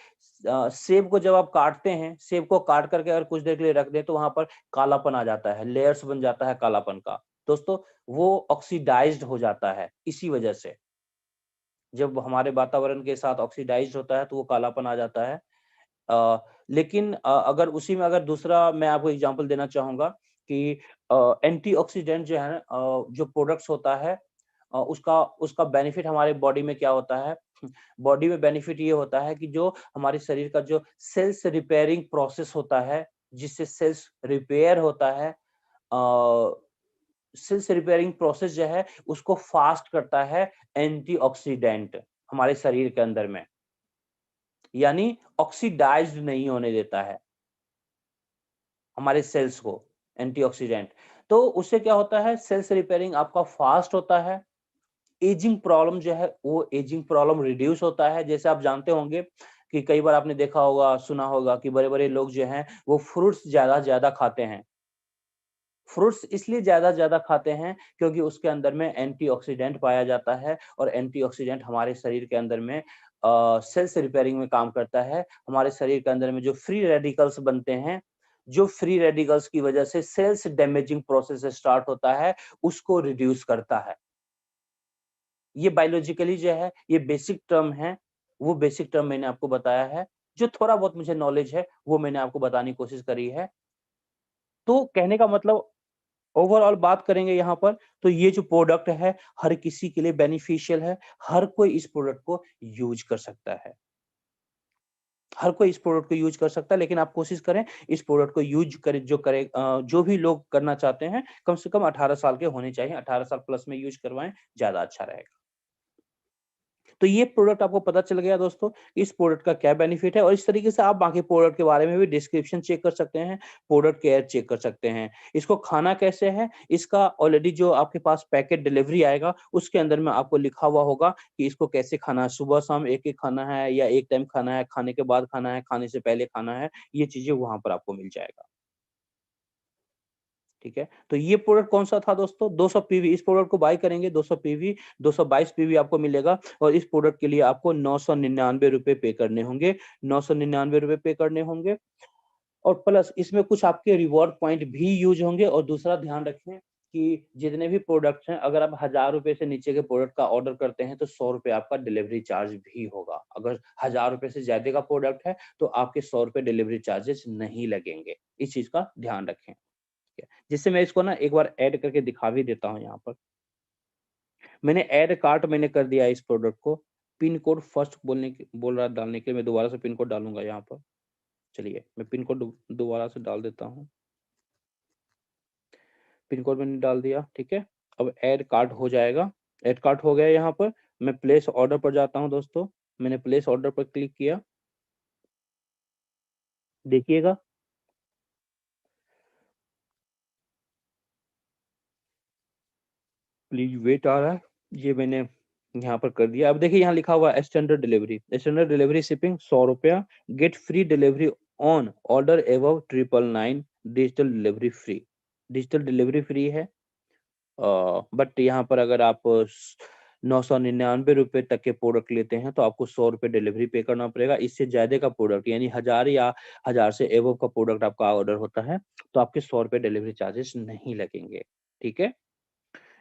सेब को जब आप काटते हैं, सेब को काट करके अगर कुछ देर के लिए रख दे तो वहां पर कालापन आ जाता है, लेयर्स बन जाता है कालापन का। दोस्तों वो ऑक्सीडाइज्ड हो जाता है इसी वजह से। जब हमारे वातावरण के साथ ऑक्सीडाइज्ड होता है तो वो कालापन आ जाता है। लेकिन अगर उसी में अगर दूसरा मैं आपको एग्जांपल देना चाहूंगा कि एंटीऑक्सीडेंट जो है जो प्रोडक्ट्स होता है उसका बेनिफिट हमारे बॉडी में क्या होता है। बॉडी में बेनिफिट ये होता है कि जो हमारे शरीर का जो सेल्स रिपेयरिंग प्रोसेस होता है, जिससे सेल्स रिपेयर होता है, सेल्स रिपेयरिंग प्रोसेस जो है उसको फास्ट करता है एंटीऑक्सीडेंट हमारे शरीर के अंदर में। यानी ऑक्सीडाइज्ड नहीं होने देता है हमारे सेल्स को एंटीऑक्सीडेंट। तो उससे क्या होता है, सेल्स रिपेयरिंग आपका फास्ट होता है। एजिंग प्रॉब्लम जो है वो एजिंग प्रॉब्लम रिड्यूस होता है। जैसे आप जानते होंगे कि कई बार आपने देखा होगा, सुना होगा कि बड़े बड़े लोग जो हैं वो फ्रूट्स ज्यादा खाते हैं। फ्रूट्स इसलिए ज्यादा खाते हैं क्योंकि उसके अंदर में एंटीऑक्सीडेंट पाया जाता है और एंटीऑक्सीडेंट हमारे शरीर के अंदर में सेल्स रिपेयरिंग में काम करता है। हमारे शरीर के अंदर में जो फ्री रेडिकल्स बनते हैं, जो फ्री रेडिकल्स की वजह से सेल्स डैमेजिंग प्रोसेस स्टार्ट होता है, उसको रिड्यूस करता है। ये बायोलॉजिकली जो है ये बेसिक टर्म है, वो बेसिक टर्म मैंने आपको बताया है। जो थोड़ा बहुत मुझे नॉलेज है वो मैंने आपको बताने की कोशिश करी है। तो कहने का मतलब ओवरऑल बात करेंगे यहाँ पर, तो ये जो प्रोडक्ट है हर किसी के लिए बेनिफिशियल है। हर कोई इस प्रोडक्ट को यूज कर सकता है, हर कोई इस प्रोडक्ट को यूज कर सकता है। लेकिन आप कोशिश करें इस प्रोडक्ट को यूज करें, जो भी लोग करना चाहते हैं कम से कम 18 साल के होने चाहिए। 18 साल प्लस में यूज करवाएं, ज्यादा अच्छा रहेगा। तो ये प्रोडक्ट आपको पता चल गया दोस्तों, इस प्रोडक्ट का क्या बेनिफिट है। और इस तरीके से आप बाकी प्रोडक्ट के बारे में भी डिस्क्रिप्शन चेक कर सकते हैं, प्रोडक्ट केयर चेक कर सकते हैं। इसको खाना कैसे है, इसका ऑलरेडी जो आपके पास पैकेट डिलीवरी आएगा उसके अंदर में आपको लिखा हुआ होगा कि इसको कैसे खाना है। सुबह शाम एक एक खाना है या एक टाइम खाना है, खाने के बाद खाना है, खाने से पहले खाना है, ये चीजें वहां पर आपको मिल जाएगा। ठीक है, तो ये प्रोडक्ट कौन सा था दोस्तों, 200 पीवी। इस प्रोडक्ट को बाय करेंगे 200 पीवी, 222 पीवी आपको मिलेगा। और इस प्रोडक्ट के लिए आपको 999 रुपए पे करने होंगे, 999 रुपए पे करने होंगे। और प्लस इसमें कुछ आपके रिवॉर्ड पॉइंट भी यूज होंगे। और दूसरा ध्यान रखें कि जितने भी प्रोडक्ट्स हैं, अगर आप 1000 रुपए से नीचे के प्रोडक्ट का ऑर्डर करते हैं तो 100 रुपए आपका डिलीवरी चार्ज भी होगा। अगर 1000 रुपए से ज्यादा का प्रोडक्ट है तो आपके 100 रुपए डिलीवरी चार्जेस नहीं लगेंगे। इस चीज का ध्यान रखें। जिससे मैं इसको ना एक बार ऐड करके दिखा भी देता हूं। यहाँ पर मैंने ऐड कार्ट मैंने कर दिया इस प्रोडक्ट को। पिन कोड फर्स्ट बोल रहा डालने के लिए, मैं दोबारा से पिन कोड डालूंगा यहाँ पर। चलिए मैं पिन कोड दोबारा से डाल देता हूँ। पिन कोड मैंने डाल दिया, ठीक है। अब ऐड कार्ट हो जाएगा, ऐड कार्ट हो गया। यहाँ पर मैं प्लेस ऑर्डर पर जाता हूँ दोस्तों। मैंने प्लेस ऑर्डर पर क्लिक किया, देखिएगा प्लीज वेट आ रहा है। ये मैंने यहाँ पर कर दिया। अब देखिए यहाँ लिखा हुआ है standard delivery, standard delivery shipping 100 रुपया, get free delivery on order above 999, digital delivery free. Digital delivery free है, बट यहाँ पर अगर आप 999 रुपए तक के प्रोडक्ट लेते हैं तो आपको 100 रुपए डिलीवरी पे करना पड़ेगा। इससे ज्यादा का प्रोडक्ट यानी 1000 या 1000 से एबव का प्रोडक्ट आपका ऑर्डर होता है तो आपके 100 रुपए डिलीवरी चार्जेस नहीं लगेंगे। ठीक है,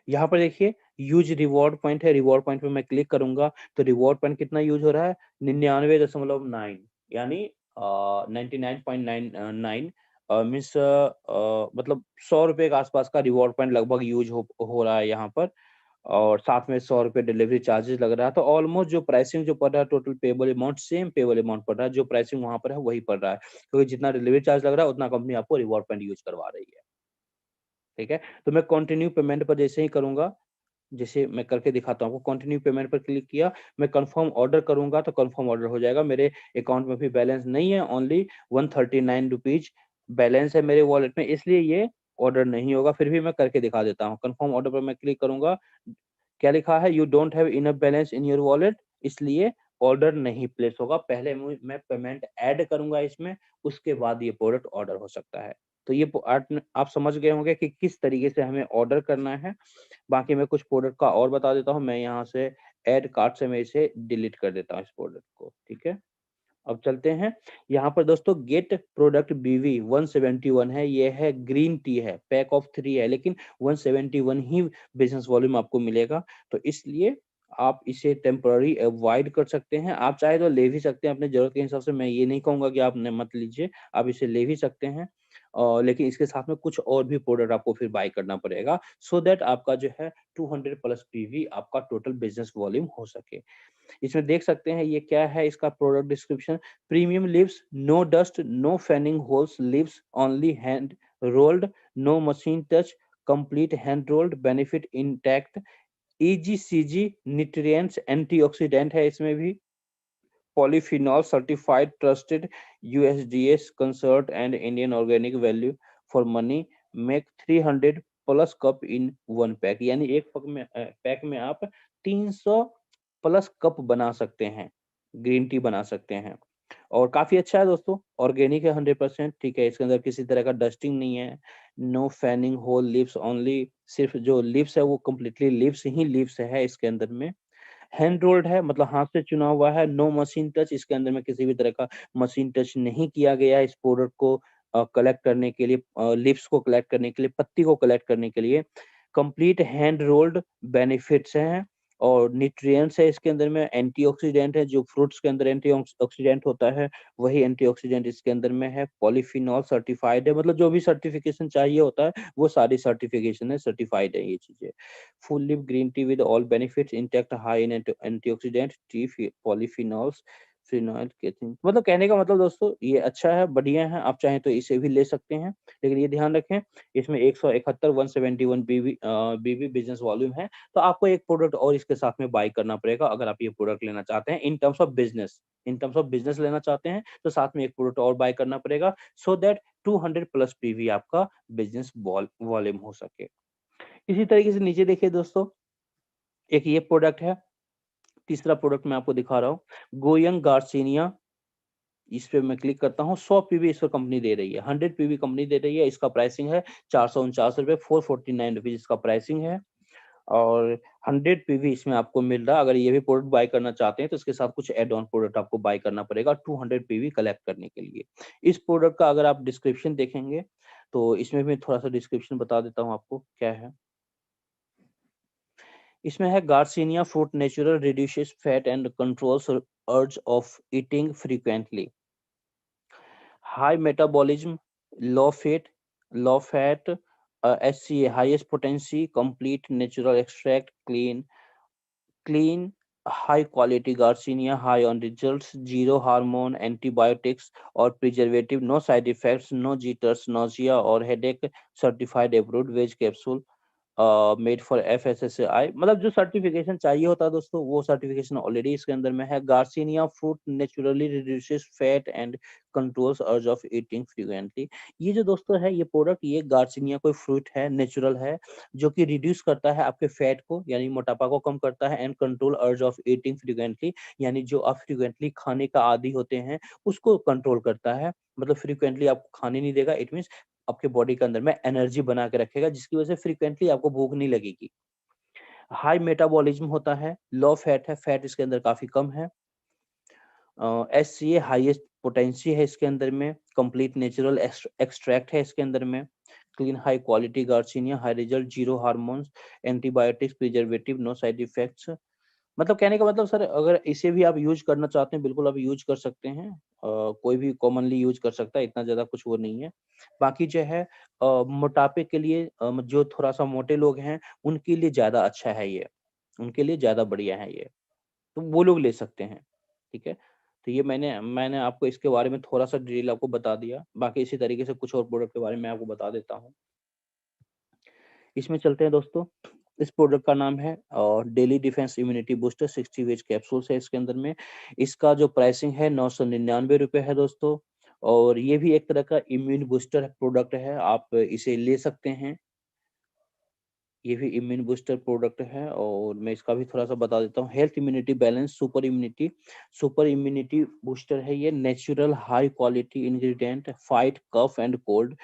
यहाँ पर देखिए यूज रिवॉर्ड पॉइंट है। रिवॉर्ड पॉइंट पे मैं क्लिक करूंगा तो रिवॉर्ड पॉइंट कितना यूज हो रहा है, 99.9 यानी 99.99 मीन्स मतलब 100 रुपए के आसपास का रिवॉर्ड पॉइंट लगभग यूज हो रहा है यहाँ पर। और साथ में 100 रुपए डिलीवरी चार्जेस लग रहा है। तो ऑलमोस्ट जो प्राइसिंग जो पड़ रहा है, total payable amount same payable amount पड़ रहा है। जो प्राइसिंग वहां पर है वही पड़ रहा है, क्योंकि जितना डिलीवरी चार्ज लग रहा है उतना कंपनी आपको रिवॉर्ड पॉइंट यूज करवा रही है। ठीक है, तो मैं कंटिन्यू पेमेंट पर जैसे ही करूंगा जैसे मैं करके दिखाता हूँ आपको। कंटिन्यू पेमेंट पर क्लिक किया, मैं कंफर्म ऑर्डर करूंगा तो कंफर्म ऑर्डर हो जाएगा। मेरे अकाउंट में भी बैलेंस नहीं है, ओनली 139 रुपीज बैलेंस है मेरे वॉलेट में, इसलिए ये ऑर्डर नहीं होगा। फिर भी मैं करके दिखा देता हूँ। कंफर्म ऑर्डर पर मैं क्लिक करूंगा, क्या लिखा है, you don't have enough balance in your wallet, इसलिए ऑर्डर नहीं प्लेस होगा। पहले मैं पेमेंट ऐड करूंगा इसमें, उसके बाद ये प्रोडक्ट ऑर्डर हो सकता है। तो ये आप समझ गए होंगे कि किस तरीके से हमें ऑर्डर करना है। बाकी मैं कुछ प्रोडक्ट का और बता देता हूँ। मैं यहाँ से ऐड कार्ट से मैं इसे डिलीट कर देता हूँ इस प्रोडक्ट को, ठीक है। अब चलते हैं यहाँ पर दोस्तों, गेट प्रोडक्ट BV 171 है, ये है ग्रीन टी है, पैक ऑफ 3 है, लेकिन 171 ही बिजनेस वॉल्यूम आपको मिलेगा। तो इसलिए आप इसे टेम्पररी अवॉइड कर सकते हैं। आप चाहे तो ले भी सकते हैं अपने जरूरत के हिसाब से, मैं ये नहीं कहूंगा कि आप मत लीजिए, आप इसे ले भी सकते हैं। लेकिन इसके साथ में कुछ और भी प्रोडक्ट आपको फिर बाय करना पड़ेगा, सो दैट आपका जो है 200 प्लस PV आपका टोटल बिजनेस वॉल्यूम हो सके। इसमें देख सकते हैं ये क्या है, इसका product description, premium leaves, no dust, no fanning holes, leaves only hand rolled, no machine touch, complete hand rolled, benefit intact, EGCG nutrients, antioxidant है इसमें भी, polyphenol certified, trusted, USDA concert and Indian organic value for money, make 300 plus cup in one pack, यानी एक pack में आप 300 plus cup बना सकते हैं, ग्रीन टी बना सकते हैं। और काफी अच्छा है दोस्तों, ऑर्गेनिक है 100%, ठीक है। इसके अंदर किसी तरह का डस्टिंग नहीं है, no fanning hole, leaves only, सिर्फ जो लिव्स है वो कम्प्लीटली लिव्स ही लिव्स है इसके अंदर में। हैंड रोल्ड है, मतलब हाथ से चुना हुआ है। नो मशीन टच, इसके अंदर में किसी भी तरह का मशीन टच नहीं किया गया है इस प्रोडक्ट को कलेक्ट करने के लिए, लिव्स को कलेक्ट करने के लिए, पत्ती को कलेक्ट करने के लिए। कंप्लीट हैंड रोल्ड बेनिफिट्स हैं और न्यूट्रिएंट्स है इसके अंदर में, एंटीऑक्सीडेंट है, जो फ्रूट्स के अंदर एंटीऑक्सीडेंट होता है वही एंटीऑक्सीडेंट इसके अंदर में है। पॉलीफिनॉल सर्टिफाइड है, मतलब जो भी सर्टिफिकेशन चाहिए होता है वो सारी सर्टिफिकेशन है, सर्टिफाइड है ये चीजें। Full leaf green tea with all benefits, intact high in antioxidant, tea polyphenols, phenol catechin, मतलब कहने का मतलब दोस्तों ये अच्छा है, बढ़िया है, आप चाहें तो इसे भी ले सकते हैं। लेकिन ये ध्यान रखें, इसमें 171 171 बीबी बिजनेस वॉल्यूम है, तो आपको एक प्रोडक्ट और इसके साथ में बाय करना पड़ेगा अगर आप ये प्रोडक्ट लेना चाहते हैं in terms of business. In terms of business लेना चाहते हैं तो साथ में एक प्रोडक्ट और बाय करना पड़ेगा, सो दैट 200 प्लस PV आपका बिजनेस वॉल्यूम हो सके। इसी तरीके से नीचे देखिए दोस्तों, एक ये प्रोडक्ट है, तीसरा प्रोडक्ट मैं आपको दिखा रहा हूँ, गोयंग गार्सिनिया। इस पे मैं क्लिक करता हूँ, 100 PV इसको कंपनी दे रही है, 100 PV कंपनी दे रही है। इसका प्राइसिंग है 449 रुपए, 449 रुपीज इसका प्राइसिंग है। और 100 PV इसमें आपको मिल रहा है। अगर ये भी प्रोडक्ट बाय करना चाहते हैं तो इसके साथ कुछ एड ऑन प्रोडक्ट आपको बाय करना पड़ेगा 200 PV कलेक्ट करने के लिए। इस प्रोडक्ट का अगर आप डिस्क्रिप्शन देखेंगे तो इसमें भी थोड़ा सा डिस्क्रिप्शन बता देता हूँ आपको क्या है। इसमें है, garcinia fruit natural reduces fat and controls अर्ज of eating frequently, high metabolism, low fat, HCA highest potency, complete natural extract, clean high quality Garcinia, high on results, zero hormone, antibiotics or preservative, no side effects, no jitters, nausea or headache, certified approved veg capsule, made for FSSAI, मतलब जो certification चाहिए होता है दोस्तों वो certification already इसके अंदर में है। Garcinia fruit naturally reduces fat and controls अर्ज ऑफ ईटिंग फ्रीक्वेंटली। ये जो दोस्तों है ये प्रोडक्ट, ये गार्सिनिया कोई फ्रूट है, नेचुरल है, जो कि रिड्यूस करता है आपके फैट को, यानी मोटापा को कम करता है, एंड कंट्रोल अर्ज ऑफ ईटिंग फ्रीक्वेंटली, यानी जो आप फ्रीक्वेंटली खाने का आदी होते हैं उसको कंट्रोल करता है। मतलब फ्रीक्वेंटली आपको खाने नहीं देगा, इट मीन्स आपके बॉडी के अंदर में एनर्जी बना के रखेगा, जिसकी वजह से फ्रीक्वेंटली आपको भूख नहीं लगेगी। हाई मेटाबॉलिज्म होता है, लो फैट है, फैट इसके अंदर काफी कम है। HCA हाईएस्ट पोटेंसी है इसके अंदर में, कंप्लीट नेचुरल एक्सट्रैक्ट है इसके अंदर में, clean high quality garcinia, high result, zero hormones, antibiotics, preservative, no side effects. मतलब कहने का मतलब सर, अगर इसे भी आप यूज करना चाहते हैं बिल्कुल आप यूज कर सकते हैं, कोई भी कॉमनली यूज कर सकता है, इतना ज्यादा कुछ वो नहीं है। बाकी जो है मोटापे के लिए, जो थोड़ा सा मोटे लोग हैं उनके लिए ज्यादा अच्छा है ये, उनके लिए ज्यादा बढ़िया है ये, तो वो लोग ले सकते हैं, ठीक है। तो ये मैंने आपको इसके बारे में थोड़ा सा डिटेल आपको बता दिया। बाकी इसी तरीके से कुछ और प्रोडक्ट के बारे में आपको बता देता हूँ। इसमें चलते हैं दोस्तों, इस प्रोडक्ट का नाम है daily defence immunity booster 60 veg capsules है इसके अंदर में। इसका जो प्राइसिंग है 999 रुपए है दोस्तों, और ये भी एक तरह का इम्यून बूस्टर प्रोडक्ट है, आप इसे ले सकते हैं। ये भी इम्यून बूस्टर प्रोडक्ट है और मैं इसका भी थोड़ा सा बता देता हूँ। Health immunity balance super immunity booster है ये, natural high quality ingredient fight cough and cold.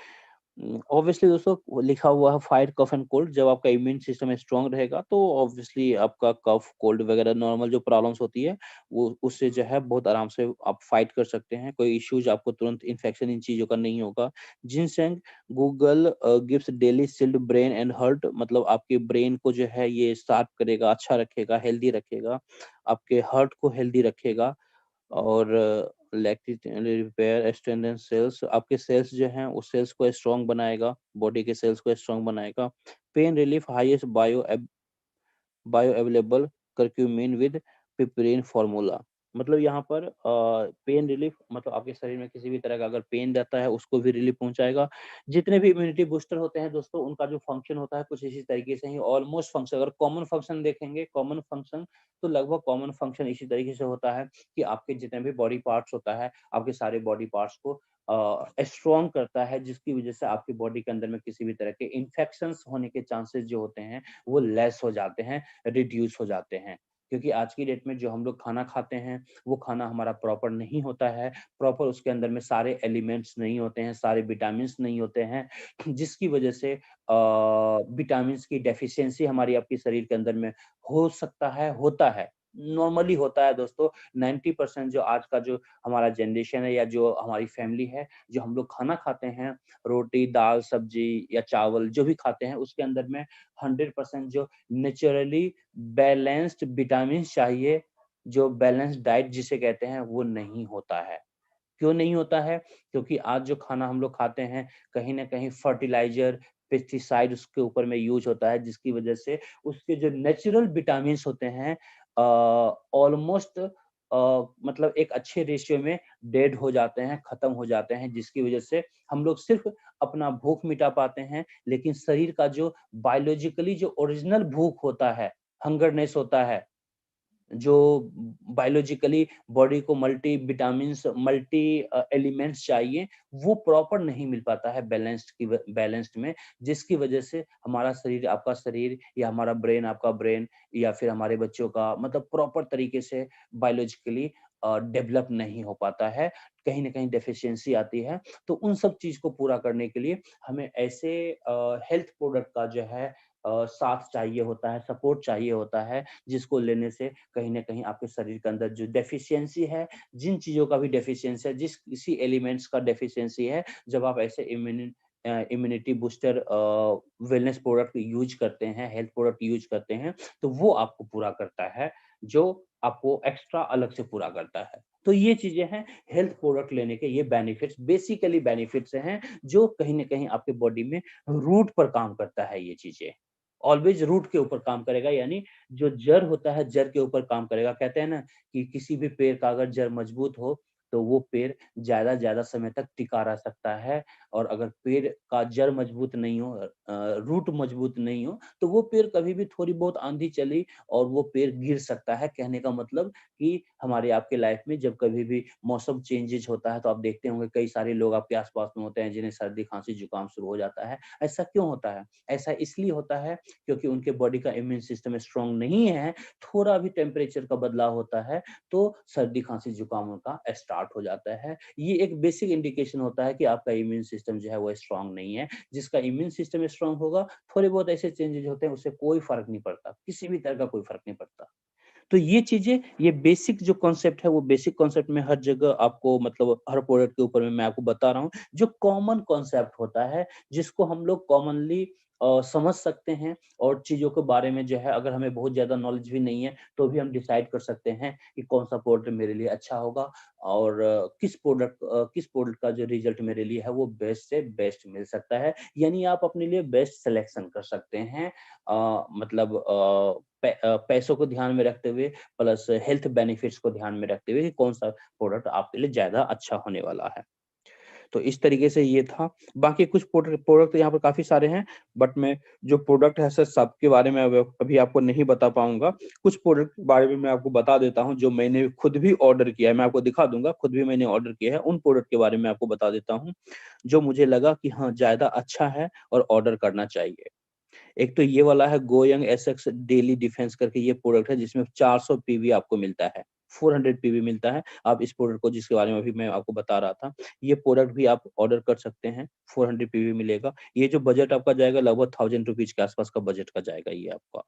Obviously दोस्तों वो लिखा हुआ है फाइट कफ एंड कोल्ड, जब आपका इम्यून सिस्टम स्ट्रांग रहेगा तो ऑब्वियसली आपका कफ कोल्ड वगैरह नॉर्मल जो प्रॉब्लम्स होती है वो उससे जो है बहुत आराम से आप फाइट कर सकते हैं, कोई इश्यूज आपको तुरंत इन्फेक्शन इन चीजों का नहीं होगा। Ginseng Google gives daily sealed brain and heart, मतलब आपके ब्रेन को जो है ये शार्प करेगा, अच्छा रखेगा, हेल्दी रखेगा, आपके हार्ट को हेल्दी रखेगा, और लैक्टिक रिपेयर स्ट्रेंथन सेल्स, आपके सेल्स जो हैं उस सेल्स को स्ट्रांग बनाएगा, बॉडी के सेल्स को स्ट्रांग बनाएगा। Pain relief highest bioavailable curcumin with piperine formula, मतलब यहाँ पर पेन रिलीफ, मतलब आपके शरीर में किसी भी तरह का अगर पेन रहता है उसको भी रिलीफ पहुंचाएगा। जितने भी इम्यूनिटी बूस्टर होते हैं दोस्तों उनका जो फंक्शन होता है कुछ इसी तरीके से ही, ऑलमोस्ट फंक्शन अगर कॉमन फंक्शन देखेंगे, कॉमन फंक्शन तो लगभग कॉमन फंक्शन इसी तरीके से होता है कि आपके जितने भी बॉडी पार्ट्स होता है आपके सारे बॉडी पार्ट्स को स्ट्रॉन्ग करता है, जिसकी वजह से आपकी बॉडी के अंदर में किसी भी तरह के इन्फेक्शंस होने के चांसेस जो होते हैं वो लेस हो जाते हैं, रिड्यूस हो जाते हैं। क्योंकि आज की डेट में जो हम लोग खाना खाते हैं वो खाना हमारा प्रॉपर नहीं होता है, प्रॉपर उसके अंदर में सारे एलिमेंट्स नहीं होते हैं, सारे विटामिन्स नहीं होते हैं, जिसकी वजह से विटामिन्स की डेफिशिएंसी हमारी आपके शरीर के अंदर में हो सकता है, होता है, नॉर्मली होता है दोस्तों। 90% जो आज का जो हमारा जनरेशन है या जो हमारी फैमिली है, जो हम लोग खाना खाते हैं, रोटी दाल सब्जी या चावल जो भी खाते हैं उसके अंदर में 100% जो नेचुरली बैलेंस्ड विटामिन चाहिए, जो बैलेंस्ड डाइट जिसे कहते हैं वो नहीं होता है। क्यों नहीं होता है? क्योंकि आज जो खाना हम लोग खाते हैं कहीं न कहीं फर्टिलाइज़र, पेस्टिसाइड उसके ऊपर में यूज़ होता है, जिसकी वजह से उसके जो नेचुरल विटामिन्स होते हैं ऑलमोस्ट मतलब एक अच्छे रेशियो में डेड हो जाते हैं, खत्म हो जाते हैं, जिसकी वजह से हम लोग सिर्फ़ अपना भूख मिटा पाते हैं, लेकिन शरीर का जो बायोलॉजिकली जो ओरिजिनल भूख होता है, हंगरनेस होता है, जो बायोलॉजिकली बॉडी को मल्टी विटामिन्स, मल्टी एलिमेंट्स चाहिए, वो प्रॉपर नहीं मिल पाता है बैलेंस्ड में, जिसकी वजह से हमारा शरीर, आपका शरीर या हमारा ब्रेन, आपका ब्रेन या फिर हमारे बच्चों का मतलब प्रॉपर तरीके से बायोलॉजिकली डेवलप नहीं हो पाता है, कहीं न कहीं डेफिशिएंसी आती है। तो उन सब चीज़ को पूरा करने के लिए हमें ऐसे हेल्थ प्रोडक्ट का जो है साथ चाहिए होता है, सपोर्ट चाहिए होता है, जिसको लेने से कहीं न कहीं आपके शरीर के अंदर जो डेफिशिएंसी है, जिन चीज़ों का भी डेफिशिएंसी है, जिस किसी एलिमेंट्स का डेफिशिएंसी है, जब आप ऐसे immunity booster wellness product use करते हैं, हेल्थ प्रोडक्ट यूज़ करते हैं, तो वो आपको पूरा करता है, जो आपको एक्स्ट्रा अलग से पूरा करता है। तो ये चीज़ें हैं हेल्थ प्रोडक्ट लेने के, ये बेनिफिट्स, बेसिकली बेनिफिट्स हैं, जो कहीं न कहीं आपके बॉडी में रूट पर काम करता है ये चीज़ें। ऑलवेज़ रूट के ऊपर काम करेगा, यानी जो जड़ होता है, जड़ के ऊपर काम करेगा। कहते हैं ना कि किसी भी पेड़ का अगर जड़ मजबूत हो, तो वो पेड़ ज़्यादा समय तक टिका रह सकता है, और अगर पेड़ का जड़ मजबूत नहीं हो, रूट मजबूत नहीं हो, तो वो पेड़ कभी भी थोड़ी बहुत आंधी चली और वो पेड़ गिर सकता है। कहने का मतलब कि हमारे आपके लाइफ में जब कभी भी मौसम चेंजेज़ होता है, तो आप देखते होंगे कई सारे लोग आपके आस-पास में होते हैं, जिन्हें सर्दी, खाँसी, जुकाम शुरू हो जाता है। ऐसा क्यों होता है? ऐसा इसलिए होता है क्योंकि उनके बॉडी का इम्यून सिस्टम स्ट्रांग नहीं है, थोड़ा भी टेम्परेचर का बदलाव होता है तो सर्दी, खांसी, जुकाम उनका स्टार्ट हो जाता है। ये एक बेसिक इंडिकेशन होता है कि आपका इम्यून सिस्टम जो है वो स्ट्रांग नहीं है। जिसका इम्यून सिस्टम स्ट्रांग होगा, थोड़े बहुत ऐसे चेंजेज होते हैं, उससे कोई फ़र्क नहीं पड़ता, किसी भी तरह का कोई फ़र्क नहीं पड़ता। तो ये चीज़ें, ये बेसिक जो कॉन्सेप्ट है, वो बेसिक कॉन्सेप्ट में हर जगह आपको, मतलब हर प्रोडक्ट के ऊपर में मैं आपको बता रहा हूँ, जो कॉमन कॉन्सेप्ट होता है, जिसको हम लोग कॉमनली समझ सकते हैं, और चीज़ों के बारे में जो है अगर हमें बहुत ज़्यादा नॉलेज भी नहीं है, तो भी हम डिसाइड कर सकते हैं कि कौन-सा प्रोडक्ट मेरे लिए अच्छा होगा, और किस प्रोडक्ट का जो रिज़ल्ट मेरे लिए है वो बेस्ट से बेस्ट मिल सकता है। यानी आप अपने लिए बेस्ट सिलेक्शन कर सकते हैं, मतलब पैसों को ध्यान में रखते हुए, प्लस हेल्थ बेनिफिट्स को ध्यान में रखते हुए कि कौन-सा प्रोडक्ट आपके लिए ज़्यादा अच्छा होने वाला है। तो इस तरीके से ये था। बाकी कुछ प्रोडक्ट यहाँ पर काफी सारे हैं, बट मैं जो प्रोडक्ट है सर सबके बारे में अभी आपको नहीं बता पाऊंगा। कुछ प्रोडक्ट के बारे में मैं आपको बता देता हूँ जो मैंने खुद भी ऑर्डर किया है, मैं आपको दिखा दूंगा, खुद भी मैंने ऑर्डर किया है। उन प्रोडक्ट के बारे में आपको बता देता हूँ जो मुझे लगा कि हाँ ज्यादा अच्छा है और ऑर्डर करना चाहिए। एक तो ये वाला है गोयंग एसएक्स डेली डिफेंस करके ये प्रोडक्ट है, जिसमें 400 पीवी आपको मिलता है, 400 पीवी मिलता है। आप इस प्रोडक्ट को, जिसके बारे में अभी मैं आपको बता रहा था, ये प्रोडक्ट भी आप ऑर्डर कर सकते हैं, 400 पीवी मिलेगा। ये जो बजट आपका जाएगा लगभग 1000 रुपीज के आसपास का बजट का जाएगा ये आपका।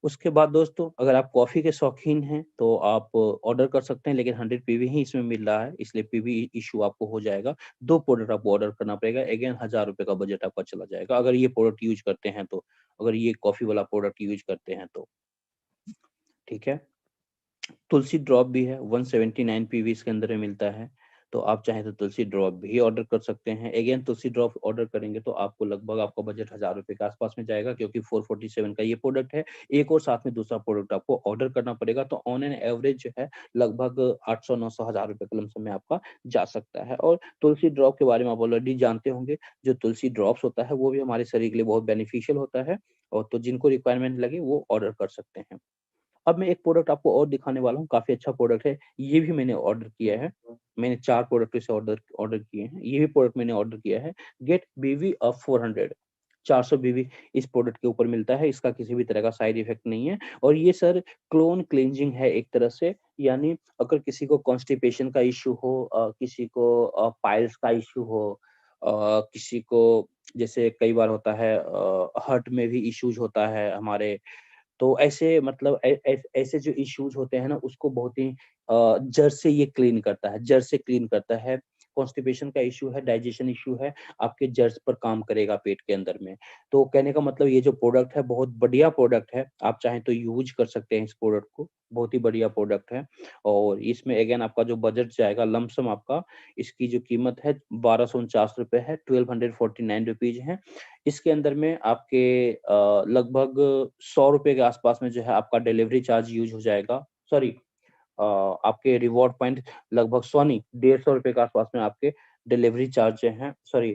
उसके बाद दोस्तों अगर आप कॉफी के शौकीन हैं तो आप ऑर्डर कर सकते हैं, लेकिन 100 पीवी ही इसमें मिल रहा है, इसलिए पीवी इशू आपको हो जाएगा। 2 प्रोडक्ट आपको ऑर्डर करना पड़ेगा, अगेन 1000 रुपए का बजट आपका चला जाएगा अगर ये प्रोडक्ट यूज करते हैं तो, अगर ये कॉफी वाला प्रोडक्ट यूज करते हैं तो। ठीक है, तुलसी ड्रॉप भी है, 179 पीवी इसके अंदर में मिलता है, तो आप चाहें तो तुलसी ड्रॉप भी ऑर्डर कर सकते हैं। अगेन तुलसी ड्रॉप ऑर्डर करेंगे तो आपको लगभग आपका बजट 1000 रुपए के आसपास में जाएगा, क्योंकि 447 का ये प्रोडक्ट है। एक और साथ में दूसरा प्रोडक्ट आपको ऑर्डर करना पड़ेगा, तो ऑन एन एवरेज जो है लगभग 800-900 1000 रुपए के लमसम में आपका जा सकता है। और तुलसी ड्रॉप के बारे में आप ऑलरेडी जानते होंगे, जो तुलसी ड्रॉप्स होता है वो भी हमारे शरीर के लिए बहुत बेनिफिशियल होता है, और तो जिनको रिक्वायरमेंट लगे वो ऑर्डर कर सकते हैं। अब मैं एक प्रोडक्ट आपको और दिखाने वाला हूँ, काफी अच्छा प्रोडक्ट है, ये भी मैंने ऑर्डर किया है। मैंने 4 प्रोडक्ट इसे ऑर्डर किए हैं, ये भी प्रोडक्ट मैंने ऑर्डर किया है। गेट बीवी ऑफ 400, 400 बीवी इस प्रोडक्ट के ऊपर मिलता है, इसका किसी भी तरह का साइड इफेक्ट नहीं है। और ये सर क्लोन क्लेंजिंग है एक तरह से, यानी अगर किसी को कॉन्स्टिपेशन का इश्यू हो, किसी को पाइल्स का इश्यू हो, किसी को जैसे कई बार होता है हार्ट में भी इश्यूज होता है हमारे, तो ऐसे मतलब ऐसे जो इश्यूज होते हैं ना, उसको बहुत ही जड़ से ये क्लीन करता है, जड़ से क्लीन करता है। कॉन्स्टिपेशन का इश्यू है, डाइजेशन इश्यू है, आपके जड़ पर काम करेगा पेट के अंदर में। तो कहने का मतलब ये जो प्रोडक्ट है बहुत बढ़िया प्रोडक्ट है, आप चाहें तो यूज कर सकते हैं इस प्रोडक्ट को, बहुत ही बढ़िया प्रोडक्ट है। और इसमें अगेन आपका जो बजट जाएगा लमसम आपका, इसकी जो कीमत है 1249 रुपए है, 1249 रुपीज है। इसके अंदर में आपके लगभग 100 रुपए के आसपास में जो है आपका डिलीवरी चार्ज यूज हो जाएगा। सॉरी, आपके रिवॉर्ड पॉइंट लगभग 150 रुपए के आसपास में आपके डिलीवरी चार्ज जो है, सॉरी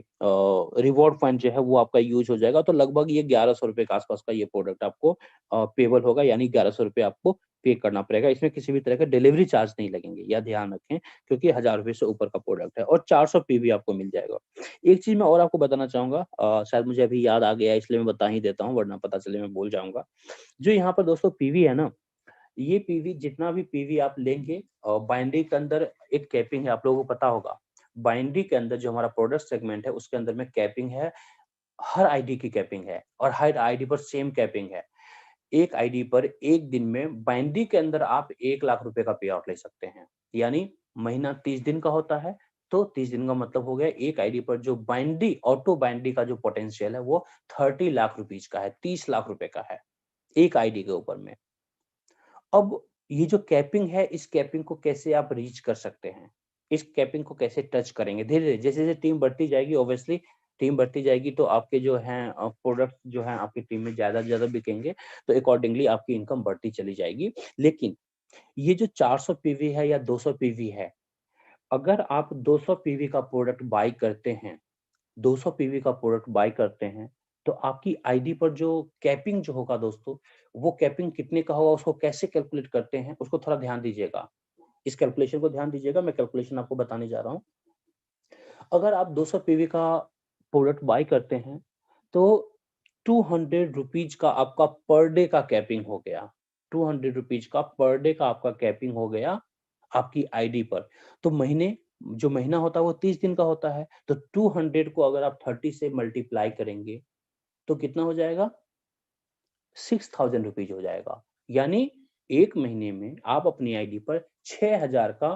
रिवॉर्ड पॉइंट जो है वो आपका यूज हो जाएगा। तो लगभग ये 1100 रुपए के आसपास का ये प्रोडक्ट आपको पेबल होगा, यानी 1100 रुपए आपको पे करना पड़ेगा। इसमें किसी भी तरह के डिलीवरी चार्ज नहीं लगेंगे, यह ध्यान रखें, क्योंकि 1000 रुपए से ऊपर का प्रोडक्ट है और 400 पीवी आपको मिल जाएगा। एक चीज मैं और आपको बताना चाहूंगा, शायद मुझे अभी याद आ गया इसलिए मैं बता ही देता हूँ, वरना पता चले मैं भूल जाऊंगा। जो यहाँ पर दोस्तों पीवी है ना, ये पीवी जितना भी पीवी आप लेंगे, बाइंडिंग के अंदर एक कैपिंग है, आप लोगों को पता होगा। बाइंडिंग के अंदर जो हमारा प्रोडक्ट सेगमेंट है उसके अंदर में कैपिंग है, हर आईडी की कैपिंग है, और हर आईडी पर सेम कैपिंग है। एक आईडी पर एक दिन में बाइंडी के अंदर आप 1 लाख रुपए का पे आउट ले सकते हैं, यानी महीना 30 दिन का होता है, तो 30 दिन का मतलब हो गया एक आईडी पर जो बाइंडी, ऑटो बाइंडी का जो पोटेंशियल है वो 30 लाख रुपीज का है, 30 लाख रुपए का है एक आईडी के ऊपर में। अब ये जो कैपिंग है, इस कैपिंग को कैसे आप रीच कर सकते हैं, इस कैपिंग को कैसे टच करेंगे, धीरे धीरे जैसे जैसे टीम बढ़ती जाएगी, ऑब्वियसली टीम बढ़ती जाएगी तो आपके जो हैं प्रोडक्ट जो हैं आपकी टीम में ज्यादा से ज्यादा बिकेंगे, तो अकॉर्डिंगली आपकी इनकम बढ़ती चली जाएगी। लेकिन ये जो 400 पीवी है या 200 पीवी है, अगर आप 200 पीवी का प्रोडक्ट बाई करते हैं, 200 पीवी का प्रोडक्ट बाय करते हैं, तो आपकी आईडी पर जो कैपिंग जो होगा दोस्तों, वो कैपिंग कितने का होगा, उसको कैसे कैलकुलेट करते हैं, उसको थोड़ा ध्यान दीजिएगा। इस कैलकुलेशन को ध्यान दीजिएगा, मैं कैलकुलेशन आपको बताने जा रहा हूँ। अगर आप 200 पीवी का प्रोडक्ट बाय करते हैं, तो 200 रुपीज का आपका पर डे का कैपिंग हो गया, 200 रुपीज का पर डे का आपका कैपिंग हो गया आपकी आईडी पर। तो महीने, जो महीना होता है वो 30 दिन का होता है, तो 200 को अगर आप 30 से मल्टीप्लाई करेंगे तो कितना हो जाएगा, 6000 रुपीज हो जाएगा। यानी एक महीने में आप अपनी आईडी पर 6000 का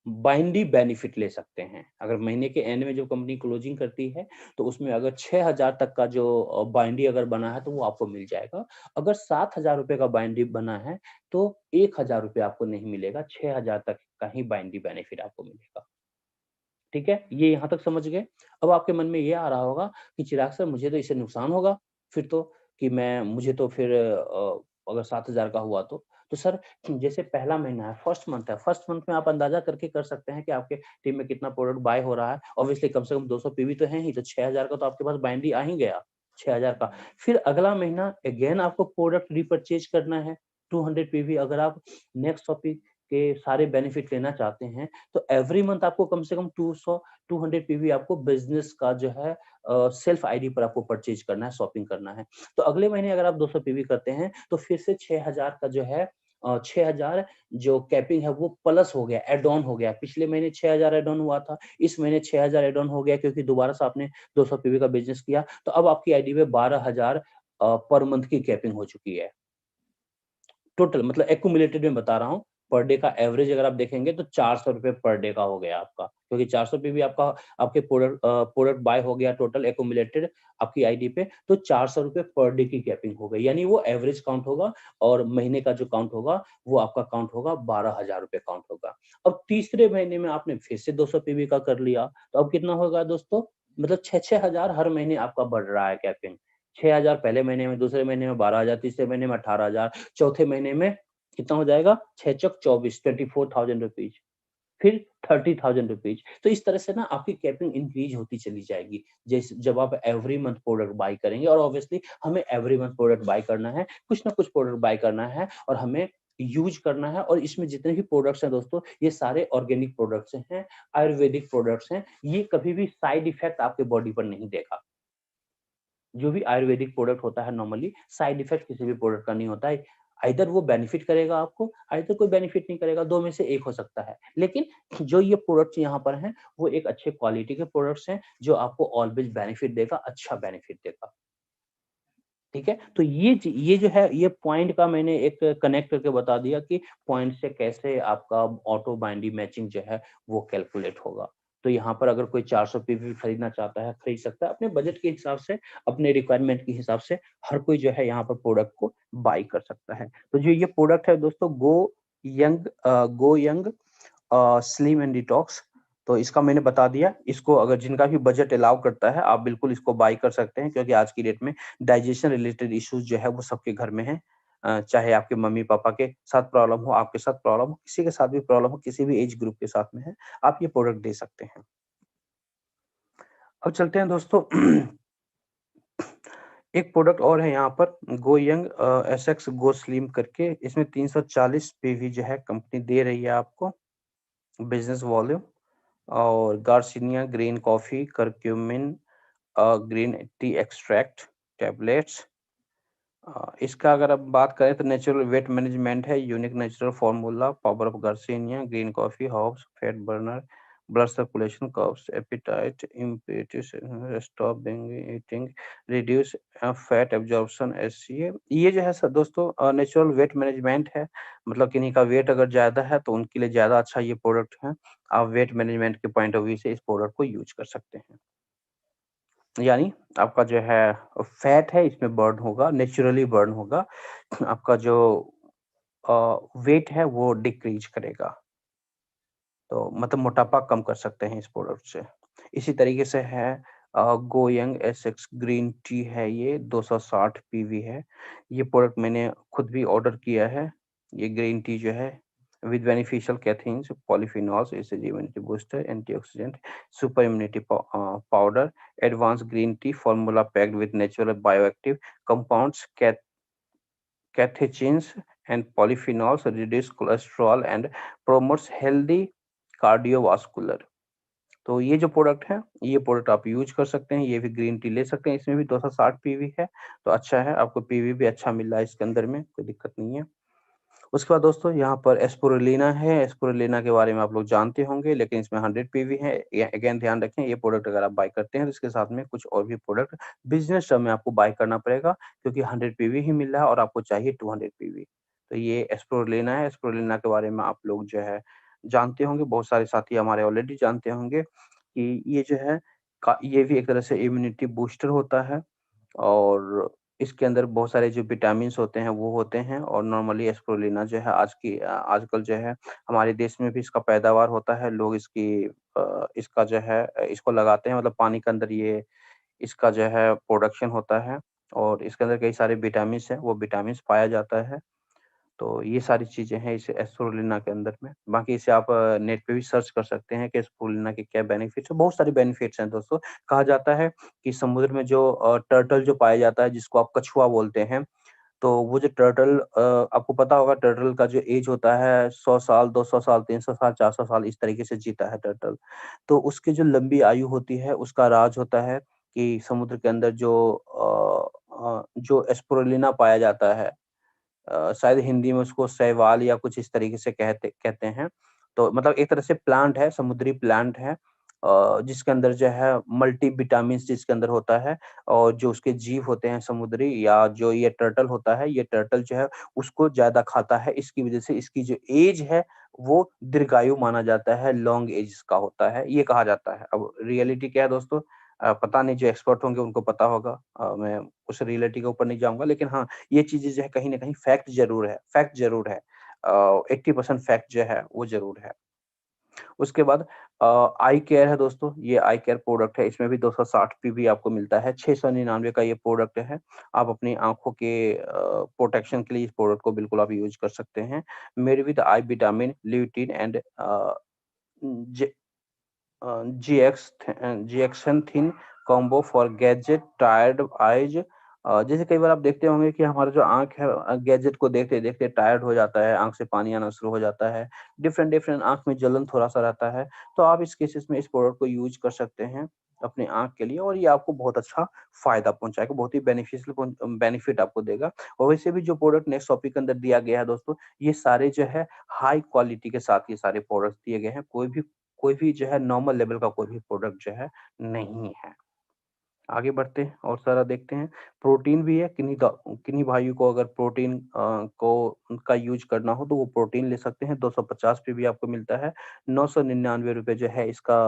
बाइंडी बेनिफिट ले सकते हैं। अगर महीने के एंड में जो कंपनी क्लोजिंग करती है तो उसमें अगर 6000 तक का जो बाइंडी अगर बना है तो वो आपको मिल जाएगा। अगर 7000 रुपए का बाइंडी बना है तो 1000 रुपए आपको नहीं मिलेगा, 6000 तक का ही बाइंडी बेनिफिट आपको मिलेगा। ठीक है, ये यहाँ तक समझ गए। अब आपके मन में ये आ रहा होगा कि चिराग सर मुझे तो इससे नुकसान होगा फिर तो, कि मैं मुझे तो फिर अगर 7000 का हुआ तो तो सर जैसे पहला महीना है, फर्स्ट मंथ है, फर्स्ट मंथ में आप अंदाजा करके कर सकते हैं कि आपके टीम में कितना प्रोडक्ट बाय हो रहा है। ऑब्वियसली कम से कम 200 पीवी तो है ही, तो 6000 का तो आपके पास बाइंडी आ ही गया, 6000 का। फिर अगला महीना अगेन आपको प्रोडक्ट रीपरचेज करना है 200 पीवी। अगर आप नेक्स्ट टॉपिक के सारे बेनिफिट लेना चाहते हैं तो एवरी मंथ आपको कम से कम 200 पीवी आपको बिजनेस का जो है सेल्फ आईडी पर आपको परचेज करना है, शॉपिंग करना है। तो अगले महीने अगर आप 200 पीवी करते हैं तो फिर से 6000 का जो है 6000 जो कैपिंग है वो प्लस हो गया, एड ऑन हो गया। पिछले महीने 6000 एड ऑन हुआ था, इस महीने 6000 एड ऑन हो गया क्योंकि दोबारा से आपने 200 पीवी का बिजनेस किया। तो अब आपकी आईडी में 12000 पर मंथ की कैपिंग हो चुकी है। टोटल मतलब एक्यूमुलेटेड में बता रहा हूँ, पर डे का एवरेज अगर आप देखेंगे तो 400 रुपए पर डे का हो गया आपका, क्योंकि 400 पे भी आपका आपके प्रोडक्ट बाय हो गया टोटल एक्यूमुलेटेड आपकी आईडी पे, तो 400 रुपए पर डे की कैपिंग हो गई। यानी वो एवरेज काउंट होगा और महीने का जो काउंट होगा वो आपका काउंट होगा 12000 रुपए काउंट होगा। अब तीसरे महीने में आपने फिर से 200 पीवी का कर लिया, तो अब कितना होगा दोस्तों, मतलब 6-6000 हर महीने आपका बढ़ रहा है कैपिंग। 6000 पहले महीने में, दूसरे महीने में 12000, तीसरे महीने में 18000, चौथे महीने में कितना हो जाएगा 6 चौक 24, 24,000 रुपीज, फिर 30,000 रुपीज। तो इस तरह से ना आपकी कैपिंग इंक्रीज होती चली जाएगी जैसे जब आप एवरी मंथ प्रोडक्ट बाय करेंगे। और ऑब्वियसली हमें एवरी मंथ प्रोडक्ट बाय करना है, कुछ ना कुछ प्रोडक्ट बाय करना है और हमें यूज करना है। और इसमें जितने भी प्रोडक्ट्स हैं दोस्तों, ये सारे ऑर्गेनिक प्रोडक्ट्स हैं, आयुर्वेदिक प्रोडक्ट्स हैं। ये कभी भी साइड इफेक्ट आपके बॉडी पर नहीं देगा। जो भी आयुर्वेदिक प्रोडक्ट होता है नॉर्मली साइड इफेक्ट किसी भी प्रोडक्ट का नहीं होता है। आइदर वो बेनिफिट करेगा आपको, आइदर कोई बेनिफिट नहीं करेगा, दो में से एक हो सकता है। लेकिन जो ये प्रोडक्ट्स यहाँ पर हैं वो एक अच्छे क्वालिटी के प्रोडक्ट्स हैं जो आपको ऑलवेज बेनिफिट देगा, अच्छा बेनिफिट देगा। ठीक है, तो ये जो है ये पॉइंट का मैंने एक कनेक्ट करके बता दिया कि पॉइंट से कैसे आपका ऑटो बाइंडी मैचिंग जो है वो कैलकुलेट होगा। तो यहाँ पर अगर कोई 400 पीवी खरीदना चाहता है, खरीद सकता है अपने बजट के हिसाब से, अपने रिक्वायरमेंट के हिसाब से। हर कोई जो है यहाँ पर प्रोडक्ट को बाई कर सकता है। तो जो ये प्रोडक्ट है दोस्तों, गो यंग स्लिम एंड डिटॉक्स, तो इसका मैंने बता दिया। इसको अगर जिनका भी बजट अलाउ करता है आप बिल्कुल इसको बाई कर सकते हैं, क्योंकि आज की डेट में डाइजेशन रिलेटेड इश्यूज जो है वो सबके घर में है। चाहे आपके मम्मी पापा के साथ प्रॉब्लम हो, आपके साथ प्रॉब्लम हो, किसी के साथ भी प्रॉब्लम हो, किसी भी एज ग्रुप के साथ में है, आप ये प्रोडक्ट दे सकते हैं। अब चलते हैं दोस्तों एक प्रोडक्ट और है यहाँ पर, गो यंग एसएक्स गो स्लिम करके। इसमें 340 पीवी जो है कंपनी दे रही है आपको बिजनेस वॉल्यूम। और garcinia green coffee, curcumin green tea extract tablets. इसका अगर आप बात करें तो नेचुरल वेट मैनेजमेंट है, unique natural formula, power of garcinia green coffee, herbs, fat burner, blood circulation, curbs, appetite, impetus, stop binge eating, reduce fat absorption, SCA. ये जो है सर दोस्तों नेचुरल वेट मैनेजमेंट है, मतलब किन्हीं का वेट अगर ज्यादा है तो उनके लिए ज्यादा अच्छा ये प्रोडक्ट है। आप वेट मैनेजमेंट के पॉइंट ऑफ व्यू से इस प्रोडक्ट को यूज कर सकते हैं। यानी आपका जो है फैट है इसमें बर्न होगा, नेचुरली बर्न होगा, आपका जो वेट है वो डिक्रीज करेगा, तो मतलब मोटापा कम कर सकते हैं इस प्रोडक्ट से। इसी तरीके से है गोयंग एसएक्स ग्रीन टी है, ये 260 पीवी है। ये प्रोडक्ट मैंने खुद भी ऑर्डर किया है। ये ग्रीन टी जो है with beneficial cathins, polyphenols, is immunity booster, antioxidant, super immunity powder, advanced green tea formula packed with natural bioactive compounds, catechins and polyphenols, reduce cholesterol and promotes healthy cardiovascular। तो ये जो product है, ये product आप use कर सकते हैं। ये भी ग्रीन टी ले सकते हैं, इसमें भी 260 पीवी है, तो अच्छा है, आपको पीवी भी अच्छा मिल रहा है इसके अंदर में, कोई दिक्कत नहीं है। उसके बाद दोस्तों यहाँ पर एस्पुरुलिना है। एस्पुरुलिना के बारे में आप लोग जानते होंगे, लेकिन इसमें 100 पीवी है। अगेन ध्यान रखें, ये प्रोडक्ट अगर आप बाय करते हैं तो इसके साथ में कुछ और भी प्रोडक्ट बिजनेस टर्म में आपको बाय करना पड़ेगा, क्योंकि 100 पीवी ही मिल रहा है और आपको चाहिए 200 पीवी। तो ये एस्पुरुलिना है। एस्पुरुलिना के बारे में आप लोग जो है जानते होंगे, बहुत सारे साथी हमारे ऑलरेडी जानते होंगे कि ये जो है ये भी एक तरह से इम्यूनिटी बूस्टर होता है, और इसके अंदर बहुत सारे जो विटामिन्स होते हैं वो होते हैं। और नॉर्मली एस्प्रुलिना जो है आजकल जो है हमारे देश में भी इसका पैदावार होता है। लोग इसका जो है इसको लगाते हैं, मतलब पानी के अंदर ये इसका जो है प्रोडक्शन होता है, और इसके अंदर कई सारे विटामिन्स हैं, वो विटामिन्स पाया जाता है। तो ये सारी चीज़ें हैं इस स्पिरुलिना के अंदर में। बाकी इसे आप नेट पे भी सर्च कर सकते हैं कि स्पिरुलिना के क्या बेनिफिट्स हैं। बहुत सारे बेनिफिट्स हैं दोस्तों। कहा जाता है कि समुद्र में जो टर्टल जो पाया जाता है, जिसको आप कछुआ बोलते हैं, तो वो जो टर्टल आपको पता होगा टर्टल का जो एज होता है 100 साल, 200 साल, 300 साल, 400 साल, इस तरीके से जीता है टर्टल। तो उसकी जो लंबी आयु होती है, उसका राज होता है कि समुद्र के अंदर जो स्पिरुलिना पाया जाता है, शायद हिंदी में उसको शैवाल या कुछ इस तरीके से कहते हैं। तो मतलब एक तरह से प्लांट है, समुद्री प्लांट है, जिसके अंदर जो है मल्टी विटामिन्स जिसके अंदर होता है, और जो उसके जीव होते हैं समुद्री, या जो ये टर्टल होता है, ये टर्टल जो है उसको ज़्यादा खाता है। इसकी वज़ह से इसकी जो एज है वो दीर्घायु माना जाता है, लॉन्ग एज इसका होता है, ये कहा जाता है। अब रियलिटी क्या है दोस्तों, पता नहीं, जो एक्सपर्ट होंगे उनको पता होगा। मैं उस रियलिटी के ऊपर नहीं जाऊँगा, लेकिन हाँ, ये चीज़ें जो है कहीं न कहीं फैक्ट ज़रूर है, फैक्ट ज़रूर है। 80% फैक्ट जो है वो ज़रूर है। उसके बाद आई केयर है दोस्तों, ये आई केयर प्रोडक्ट है, इसमें भी 260 पीवी आपको मिलता है, 699 का ये प्रोडक्ट है। आप अपनी आँखों के प्रोटेक्शन के लिए इस प्रोडक्ट को बिल्कुल आप यूज़ कर सकते हैं। Made with eye vitamin, lutein and जे zeaxanthin combo for gadget tired eyes. जैसे कई बार आप देखते होंगे कि हमारा जो आँख है गैजेट को देखते-देखते टायर्ड हो जाता है, आँख से पानी आना शुरू हो जाता है, डिफरेंट आँख में जलन थोड़ा-सा रहता है, तो आप इस केसेस में इस प्रोडक्ट को यूज़ कर सकते हैं अपनी आँख के लिए, और ये आपको बहुत अच्छा फ़ायदा पहुँचाएगा, बहुत ही बेनिफिट आपको देगा। और वैसे भी जो प्रोडक्ट नेक्स्ट टॉपिक के अंदर दिया गया है दोस्तों, ये सारे जो है हाई क्वालिटी के साथ ये सारे प्रोडक्ट्स दिए गए हैं। कोई भी जो है नॉर्मल लेवल का कोई भी प्रोडक्ट जो है नहीं है। आगे बढ़ते हैं और सारा देखते हैं। प्रोटीन भी है, किन्हीं भाइयों को अगर प्रोटीन को का यूज़ करना हो तो वो प्रोटीन ले सकते हैं। 250 पे भी आपको मिलता है। 999 रुपए जो है इसका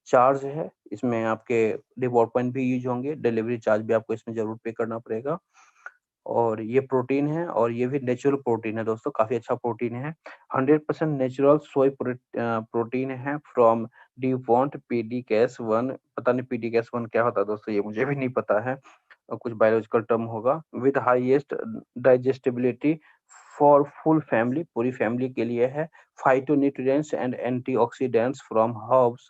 चार्ज है। इसमें आपके रिवॉर्ड पॉइंट भी यूज़ होंगे, डिलीवरी चार्ज भी आपको इसमें ज़रूर पे करना पड़ेगा। और ये प्रोटीन है, और ये भी नेचुरल प्रोटीन है दोस्तों, काफ़ी अच्छा प्रोटीन है। 100% नेचुरल सोय प्रोटीन है फ्रॉम ड्यूपॉन्ट पीडीकेएस1। पता नहीं पीडीकेएस1 क्या होता है दोस्तों, ये मुझे भी नहीं पता है। कुछ बायोलॉजिकल टर्म होगा। With highest digestibility for full family, पूरी फैमिली के लिए है। Phytonutrients and antioxidants from herbs,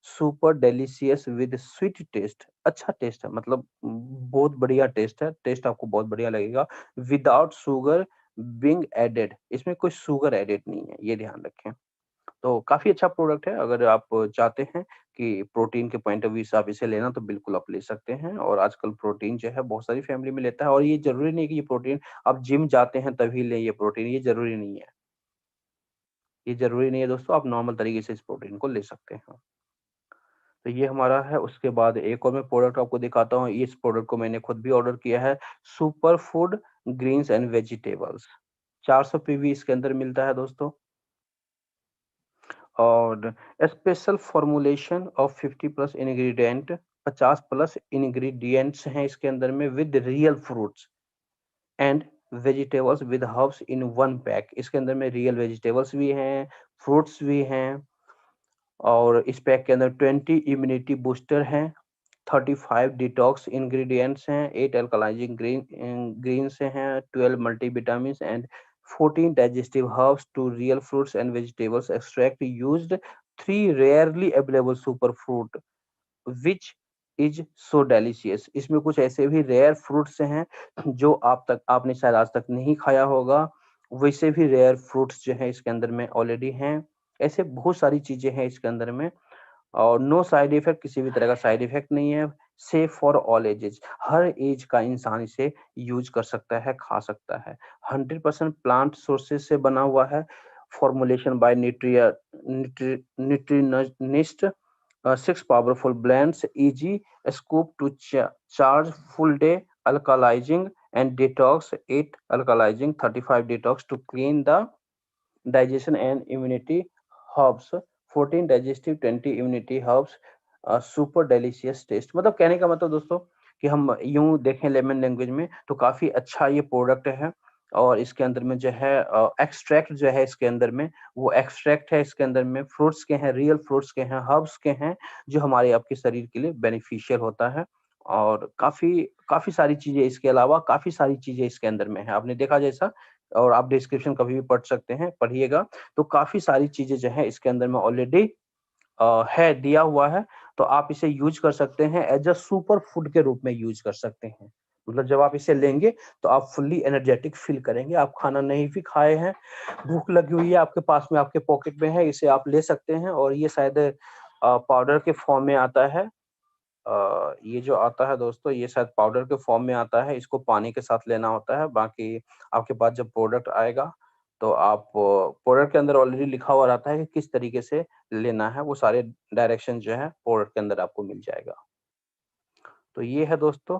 super delicious with sweet taste. अच्छा टेस्ट है, मतलब बहुत बढ़िया टेस्ट है, टेस्ट आपको बहुत बढ़िया लगेगा। विदाउट शुगर बीइंग एडेड, इसमें कोई शुगर एडेड नहीं है, ये ध्यान रखें। तो काफ़ी अच्छा प्रोडक्ट है, अगर आप चाहते हैं कि प्रोटीन के पॉइंट ऑफ व्यू से आप इसे लेना, तो बिल्कुल आप ले सकते हैं। और आजकल प्रोटीन जो है बहुत सारी फैमिली में लेता है, और ये ज़रूरी नहीं है कि ये प्रोटीन आप जिम जाते हैं तभी लें ये प्रोटीन, ये ज़रूरी नहीं है। ये ज़रूरी नहीं है दोस्तों, आप नॉर्मल तरीके से इस प्रोटीन को ले सकते हैं। तो ये हमारा है। उसके बाद एक और मैं प्रोडक्ट आपको दिखाता हूँ। इस प्रोडक्ट को मैंने खुद भी ऑर्डर किया है, super food greens and vegetables. 400 PV इसके अंदर मिलता है दोस्तों। और special formulation of 50+ ingredient, 50+ ingredients हैं इसके अंदर में, with real fruits and vegetables with herbs in one pack. इसके अंदर में रियल वेजिटेबल्स भी हैं, फ्रूट्स भी हैं, और इस पैक के अंदर 20 इम्यूनिटी बूस्टर हैं, 35 डिटॉक्स इंग्रेडिएंट्स हैं, 8 अल्कलाइजिंग ग्रीन्स हैं, 12 multivitamins and 14 digestive herbs, 2 real fruits and vegetables extract used, 3 rarely available super fruit which is so delicious. इसमें कुछ ऐसे भी रेयर फ्रूट्स हैं जो आपने शायद आज तक नहीं खाया होगा, वैसे भी रेयर फ्रूट्स जो हैं इसके अंदर में ऑलरेडी हैं। ऐसे बहुत सारी चीजें हैं इसके अंदर में, और नो साइड इफेक्ट, किसी भी तरह का साइड इफेक्ट नहीं है। सेफ फॉर ऑल एजेस, हर एज का इंसान इसे यूज कर सकता है, खा सकता है। 100% प्लांट सोर्सेज से बना हुआ है। Formulation by nutritionist, 6 powerful blends, easy scoop to charge, full day alkalizing and detox, 8 alkalizing, 35 detox to clean the digestion and immunity herbs, 14 digestive, 20 immunity herbs, super delicious taste. मतलब कहने का मतलब दोस्तों कि हम यूं देखें लेमन लैंग्वेज में तो काफी अच्छा ये प्रोडक्ट है। और इसके अंदर में जो है एक्सट्रैक्ट जो है इसके अंदर में, वो एक्सट्रैक्ट है इसके अंदर में, फ्रूट्स के हैं, रियल फ्रूट्स के हैं, हर्ब्स के हैं, जो हमारे आपके शरीर के लिए बेनिफिशियल होता है। और काफी काफी सारी चीजें इसके अलावा, काफी सारी चीजें इसके अंदर में है। आपने देखा जैसा और आप डिस्क्रिप्शन कभी भी पढ़ सकते हैं, पढ़िएगा। तो काफ़ी सारी चीज़ें जो है इसके अंदर में ऑलरेडी है, दिया हुआ है, तो आप इसे यूज़ कर सकते हैं, एज़ अ सुपर फूड के रूप में यूज़ कर सकते हैं। मतलब जब आप इसे लेंगे तो आप फुल्ली एनर्जेटिक फ़ील करेंगे। आप खाना नहीं भी खाए हैं, भूख लगी हुई है, आपके पास में, आपके पॉकेट में है, इसे आप ले सकते हैं। और ये शायद पाउडर के फॉर्म में आता है। ये जो आता है दोस्तों, ये शायद पाउडर के फॉर्म में आता है, इसको पानी के साथ लेना होता है। बाकी आपके पास जब प्रोडक्ट आएगा तो आप प्रोडक्ट के अंदर ऑलरेडी लिखा हुआ रहता है कि किस तरीके से लेना है, वो सारे डायरेक्शन जो है प्रोडक्ट के अंदर आपको मिल जाएगा। तो ये है दोस्तों,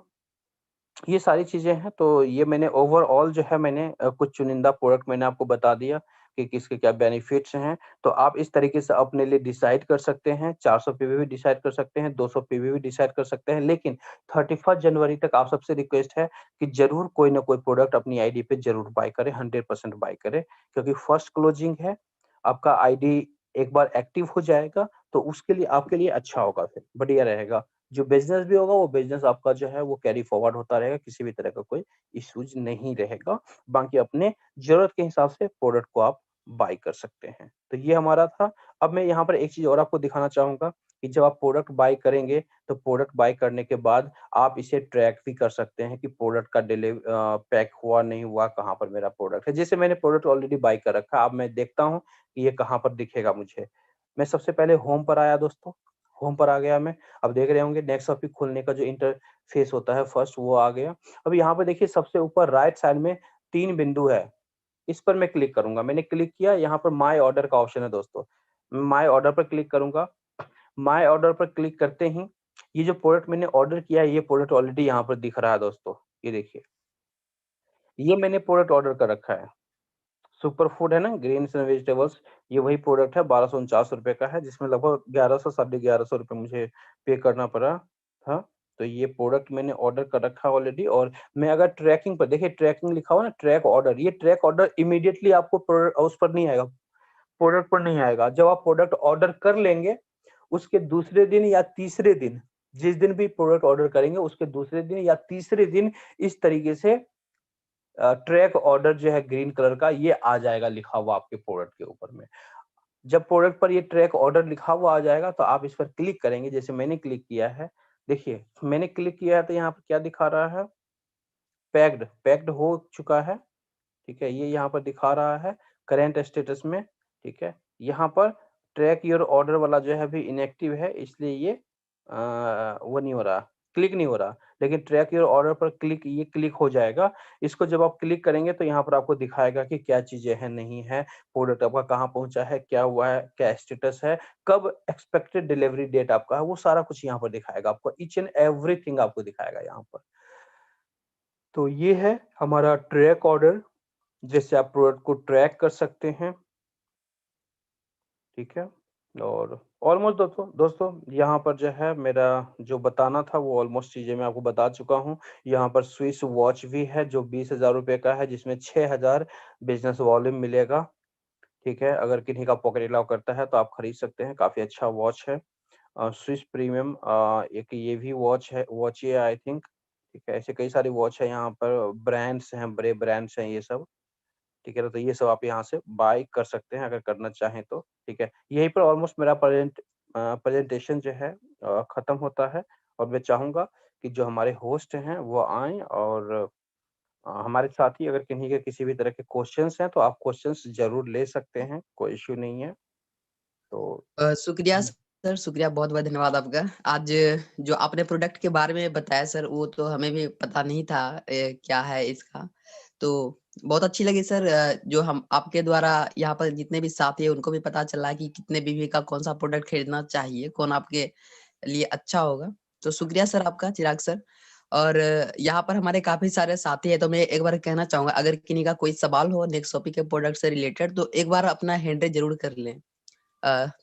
ये सारी चीज़ें हैं। तो ये मैंने ओवरऑल जो है मैंने कुछ चुनिंदा प्रोडक्ट मैंने आपको बता दिया कि किसके क्या बेनिफिट्स हैं। तो आप इस तरीके से अपने लिए डिसाइड कर सकते हैं, 400 पीवी भी डिसाइड कर सकते हैं, 200 पीवी भी डिसाइड कर सकते हैं। लेकिन 31 जनवरी तक आप सबसे रिक्वेस्ट है कि ज़रूर कोई ना कोई प्रोडक्ट अपनी आईडी पे ज़रूर बाय करें, 100% बाय करें, क्योंकि फर्स्ट क्लोजिंग है। आपका आईडी एक बार एक्टिव हो जाएगा तो उसके लिए आपके लिए अच्छा होगा, फिर बढ़िया रहेगा। जो बिज़नेस भी होगा वो बिज़नेस आपका जो है वो कैरी फॉरवर्ड होता रहेगा, किसी भी तरह का कोई इश्यूज नहीं रहेगा। बाकी अपने ज़रूरत के हिसाब से प्रोडक्ट को आप बाय कर सकते हैं। तो ये हमारा था। अब मैं यहाँ पर एक चीज़ और आपको दिखाना चाहूँगा कि जब आप प्रोडक्ट बाय करेंगे तो प्रोडक्ट बाय करने के बाद आप इसे ट्रैक भी कर सकते हैं कि प्रोडक्ट का पैक हुआ, नहीं हुआ, कहाँ पर मेरा प्रोडक्ट है। जैसे मैंने प्रोडक्ट ऑलरेडी बाय कर रखा है, अब मैं देखता हूँ कि ये कहाँ पर दिखेगा मुझे। मैं सबसे पहले होम पर आया दोस्तों, होम पर आ गया मैं। अब देख रहे होंगे नेक्स्ट टॉपिक खोलने का जो इंटरफेस होता है फर्स्ट, वो आ गया। अब यहाँ पे देखिए सबसे ऊपर राइट साइड में 3 बिंदु है, इस पर मैं क्लिक करूंगा। मैंने क्लिक किया, यहाँ पर माय ऑर्डर का ऑप्शन है दोस्तों। माय ऑर्डर पर क्लिक करूंगा। माय ऑर्डर पर क्लिक करते ही ये जो प्रोडक्ट मैंने ऑर्डर किया है, ये प्रोडक्ट ऑलरेडी यहाँ पर दिख रहा है दोस्तों। ये देखिए, ये मैंने प्रोडक्ट ऑर्डर कर रखा है। सुपर फूड है ना, ग्रेन्स एंड वेजिटेबल्स, ये वही प्रोडक्ट है, 1249 रुपए का है, जिसमें लगभग 1100 साढ़े 1100 रुपए मुझे पे करना पड़ा था। तो ये प्रोडक्ट मैंने ऑर्डर कर रखा है ऑलरेडी। और मैं अगर ट्रैकिंग पर देखिए, ट्रैकिंग लिखा हुआ ना, ट्रैक ऑर्डर, ये ट्रैक ऑर्डर इमीडिएटली आपको उस पर नहीं आएगा, प्रोडक्ट पर नहीं आएगा। जब आप प्रोडक्ट ऑर्डर कर लेंगे उसके दूसरे दिन या तीसरे दिन, जिस दिन भी प्रोडक्ट ऑर्डर करेंगे उसके दूसरे दिन या तीसरे दिन इस तरीके से ट्रैक ऑर्डर जो है ग्रीन कलर का, ये आ जाएगा लिखा हुआ आपके प्रोडक्ट के ऊपर में। जब प्रोडक्ट पर ये ट्रैक ऑर्डर लिखा हुआ आ जाएगा तो आप इस पर क्लिक करेंगे, जैसे मैंने क्लिक किया है। देखिए मैंने क्लिक किया है तो यहाँ पर क्या दिखा रहा है, पैक्ड हो चुका है। ठीक है, ये यहाँ पर दिखा रहा है करेंट स्टेटस में। ठीक है, यहाँ पर ट्रैक योर ऑर्डर वाला जो है अभी इनएक्टिव है, इसलिए ये वो नहीं हो रहा, क्लिक नहीं हो रहा। लेकिन ट्रैक योर ऑर्डर पर ये क्लिक हो जाएगा। इसको जब आप क्लिक करेंगे तो यहाँ पर आपको दिखाएगा कि क्या चीजें हैं, नहीं है, प्रोडक्ट आपका कहाँ पहुंचा है, क्या हुआ है, क्या स्टेटस है, कब एक्सपेक्टेड डिलीवरी डेट आपका है, वो सारा कुछ यहाँ पर दिखाएगा आपको। ईच एंड एवरीथिंग आपको दिखाएगा यहाँ पर। तो ये है हमारा ट्रैक ऑर्डर, जिससे आप प्रोडक्ट को ट्रैक कर सकते हैं। ठीक है, और ऑलमोस्ट दोस्तों यहाँ पर जो है मेरा जो बताना था वो ऑलमोस्ट चीजें मैं आपको बता चुका हूँ। यहाँ पर स्विस वॉच भी है जो 20,000 रुपए का है, जिसमें 6,000 बिजनेस वॉल्यूम मिलेगा। ठीक है, अगर किन्हीं का पॉकेट अलाउ करता है तो आप खरीद सकते हैं, काफी अच्छा वॉच है। स्विस प्रीमियम एक ये भी वॉच है आई थिंक। ठीक है, ऐसे कई सारी वॉच है, यहाँ पर ब्रांड्स हैं, बड़े ब्रांड्स हैं ये सब। ठीक है, तो ये सब आप यहाँ से बाय कर सकते हैं अगर करना चाहें तो। ठीक है, यहीं पर ऑलमोस्ट मेरा प्रेजेंटेशन जो है खत्म होता है। और मैं चाहूंगा कि जो हमारे होस्ट हैं वो आएं और हमारे साथ ही अगर किन्हीं के किसी भी तरह के क्वेश्चंस हैं तो आप क्वेश्चंस जरूर ले सकते हैं, कोई इश्यू नहीं है। तो शुक्रिया सर, शुक्रिया, बहुत बहुत धन्यवाद आपका। आज जो आपने प्रोडक्ट के बारे में बताया सर, वो तो हमें भी पता नहीं था क्या है इसका। तो बहुत अच्छी लगी सर, जो हम आपके द्वारा यहाँ पर जितने भी साथी है उनको भी पता चला कि कितने बीवी का कौन सा प्रोडक्ट खरीदना चाहिए, कौन आपके लिए अच्छा होगा। तो शुक्रिया सर आपका, चिराग सर। और यहाँ पर हमारे काफी सारे साथी है, तो मैं एक बार कहना चाहूंगा, अगर किन्हीं का कोई सवाल हो नेक्स्ट टॉपिक के प्रोडक्ट से रिलेटेड, तो एक बार अपना हैंड रेज जरूर कर लें।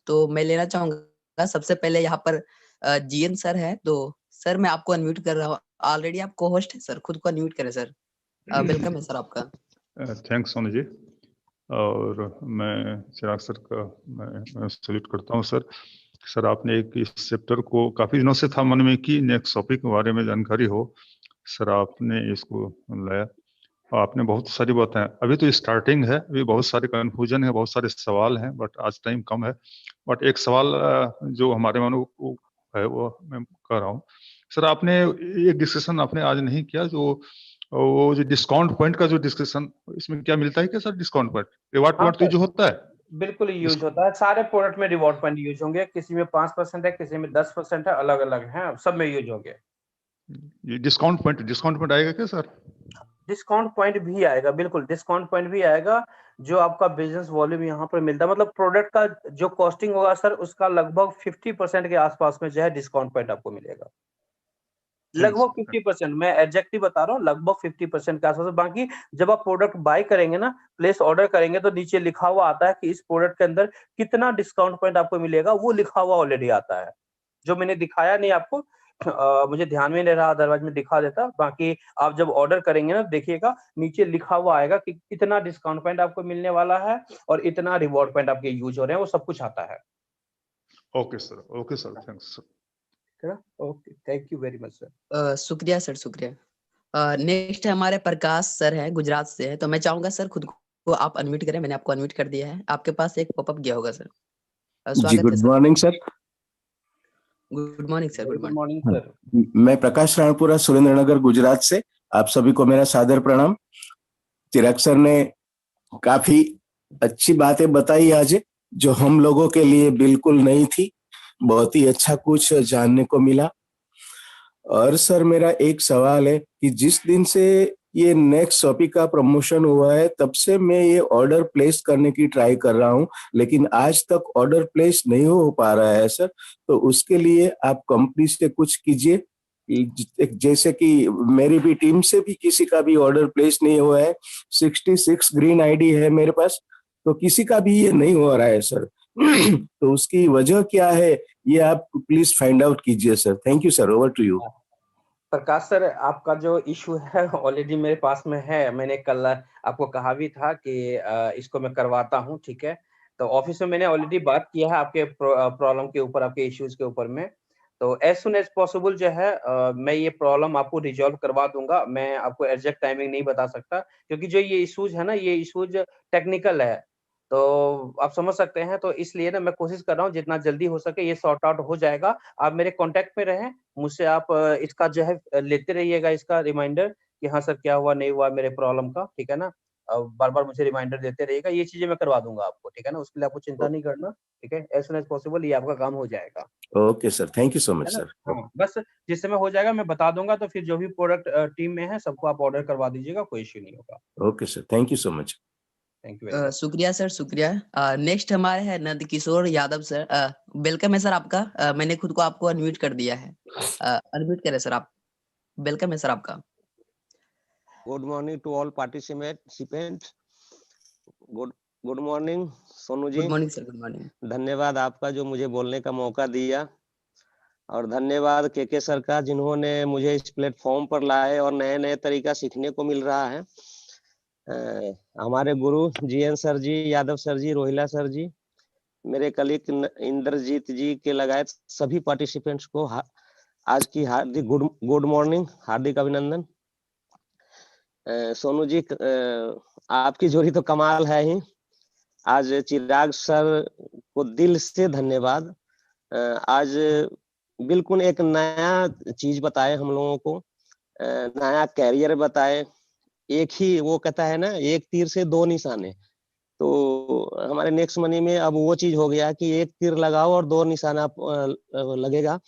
तो मैं लेना चाहूंगा सबसे पहले यहाँ पर जीएन सर है। तो सर मैं आपको अनम्यूट कर रहा हूँ, ऑलरेडी आप को होस्ट है सर, खुद को अनम्यूट करें सर। वेलकम है सर आपका। थैंक्स सोनू जी। और मैं चिराग सर का मैं सैल्यूट करता हूँ सर। सर आपने एक इस चैप्टर को काफ़ी दिनों से था मन में कि नेक्स्ट टॉपिक के बारे में जानकारी हो, सर आपने इसको लाया और आपने बहुत सारी बातें, अभी तो स्टार्टिंग है, अभी बहुत सारे कन्फ्यूजन है, बहुत सारे सवाल हैं, बट आज टाइम कम है। बट एक सवाल जो हमारे मन में है वो मैं कर रहा हूँ। सर आपने एक डिस्कशन आपने आज नहीं किया, जो वो जो डिस्काउंट पॉइंट का जो डिस्कशन, इसमें क्या मिलता है क्या sir discount point? Reward point तो जो होता है बिल्कुल यूज होता है, सारे प्रोडक्ट में रिवॉर्ड पॉइंट यूज होंगे, किसी में 5% है, किसी में 10% है, अलग अलग है, सब में यूज होंगे। ये डिस्काउंट पॉइंट आएगा क्या सर? डिस्काउंट पॉइंट भी आएगा, बिल्कुल डिस्काउंट पॉइंट भी आएगा, जो आपका बिजनेस वॉल्यूम यहाँ पर मिलता है, मतलब प्रोडक्ट का जो कॉस्टिंग होगा सर, उसका लगभग 50% के आसपास में जो है डिस्काउंट पॉइंट आपको मिलेगा। लगभग 50%, मैं एग्जैक्टली बता रहा हूँ, लगभग 50% के आसपास। बाकी जब आप प्रोडक्ट बाय करेंगे ना, प्लेस ऑर्डर करेंगे, तो नीचे लिखा हुआ आता है कि इस प्रोडक्ट के अंदर कितना डिस्काउंट पॉइंट आपको मिलेगा, वो लिखा हुआ ऑलरेडी आता है, जो मैंने दिखाया नहीं आपको, मुझे ध्यान में नहीं रहा, अदरवाइज मैं दिखा देता। बाकी आप जब ऑर्डर करेंगे ना, देखिएगा नीचे लिखा हुआ आएगा कि कितना डिस्काउंट पॉइंट आपको मिलने वाला है और इतना रिवॉर्ड पॉइंट आपके यूज हो रहे हैं, वो सब कुछ आता है। Okay sir, thanks sir. Okay, thank you very much sir. शुक्रिया सर, शुक्रिया। नेक्स्ट हमारे प्रकाश सर हैं, गुजरात से है, तो मैं चाहूंगा सर खुद को आप अनम्यूट करें। मैंने आपको अनम्यूट कर दिया है, आपके पास एक पॉपअप गया होगा सर। जी, स्वागत है good sir. Morning sir. Good morning sir. Good good morning morning sir. मैं प्रकाश राणपुरा, सुरेंद्रनगर, गुजरात से। आप सभी को मेरा सादर प्रणाम। चिराग सर ने काफी अच्छी बातें बताई आज, जो हम लोगों के लिए बिल्कुल नई थी। बहुत ही अच्छा कुछ जानने को मिला। और सर मेरा एक सवाल है कि जिस दिन से ये नेक्स्ट शॉपी का प्रमोशन हुआ है, तब से मैं ये ऑर्डर प्लेस करने की ट्राई कर रहा हूँ, लेकिन आज तक ऑर्डर प्लेस नहीं हो पा रहा है सर। तो उसके लिए आप कंपनी से कुछ कीजिए, जैसे कि मेरी भी टीम से भी किसी का भी ऑर्डर प्लेस नहीं हुआ है। 66 ग्रीन आईडी है मेरे पास, तो किसी का भी ये नहीं हो रहा है सर। तो उसकी वजह क्या है, ये आप प्लीज फाइंड आउट कीजिए sir. Thank you sir, over to you. Prakash sir, आपका जो इशू है ऑलरेडी मेरे पास में है, मैंने कल आपको कहा भी था कि इसको मैं करवाता हूं, ठीक है। तो ऑफिस में मैंने ऑलरेडी बात किया है आपके प्रॉब्लम के ऊपर, आपके इश्यूज के ऊपर में। तो एज सुन एज पॉसिबल जो है मैं ये प्रॉब्लम आपको रिजॉल्व करवा दूंगा। मैं आपको एग्जैक्ट टाइमिंग नहीं बता सकता, क्योंकि जो ये इश्यूज है ना, ये इश्यूज टेक्निकल है, तो आप समझ सकते हैं। तो इसलिए ना मैं कोशिश कर रहा हूँ जितना जल्दी हो सके ये सॉर्ट आउट हो जाएगा। आप मेरे कांटेक्ट में रहें, मुझसे आप इसका जो है लेते रहिएगा, इसका रिमाइंडर कि हाँ सर क्या हुआ नहीं हुआ मेरे प्रॉब्लम का, ठीक है ना। बार-बार मुझे रिमाइंडर देते रहिएगा, ये चीजें मैं करवा दूंगा आपको, ठीक है ना। उसके लिए आपको चिंता नहीं करना, ठीक है। एज सून एज पॉसिबल ये आपका काम हो जाएगा, okay sir, thank you so much है ना। सर। हाँ, बस जिस समय हो जाएगा मैं बता दूंगा, तो फिर जो भी प्रोडक्ट टीम में है सबको आप ऑर्डर करवा दीजिएगा, कोई इश्यू नहीं होगा। Okay sir, thank you so much. Thank you very much. शुक्रिया सर, शुक्रिया। नेक्स्ट हमारे हैं नंद किशोर यादव सर। वेलकम है सर आपका। मैंने खुद को आपको अनम्यूट कर दिया है, अनम्यूट करें सर आप। वेलकम है सर आपका। Good morning to all participants. Good morning Sonu ji. Good morning sir, good morning. धन्यवाद आपका जो मुझे बोलने का मौका दिया, और धन्यवाद के सर का जिन्होंने मुझे इस प्लेटफॉर्म पर लाए और नए नए तरीका सीखने को मिल रहा है। हमारे गुरु जीएन सर जी, यादव सर जी, रोहिला सर जी, मेरे कलीग इंद्रजीत जी के लगाए सभी पार्टिसिपेंट्स को आज की हार्दिक गुड मॉर्निंग, हार्दिक अभिनंदन। सोनू जी, आपकी जोड़ी तो कमाल है ही। आज चिराग सर को दिल से धन्यवाद। आज बिल्कुल एक नया चीज बताए हम लोगों को, नया कैरियर बताए। एक ही वो कहता है ना, एक तीर से दो निशाने। तो हमारे नेक्स्ट मनी में अब वो चीज हो गया कि एक तीर लगाओ और दो निशाना लगेगा।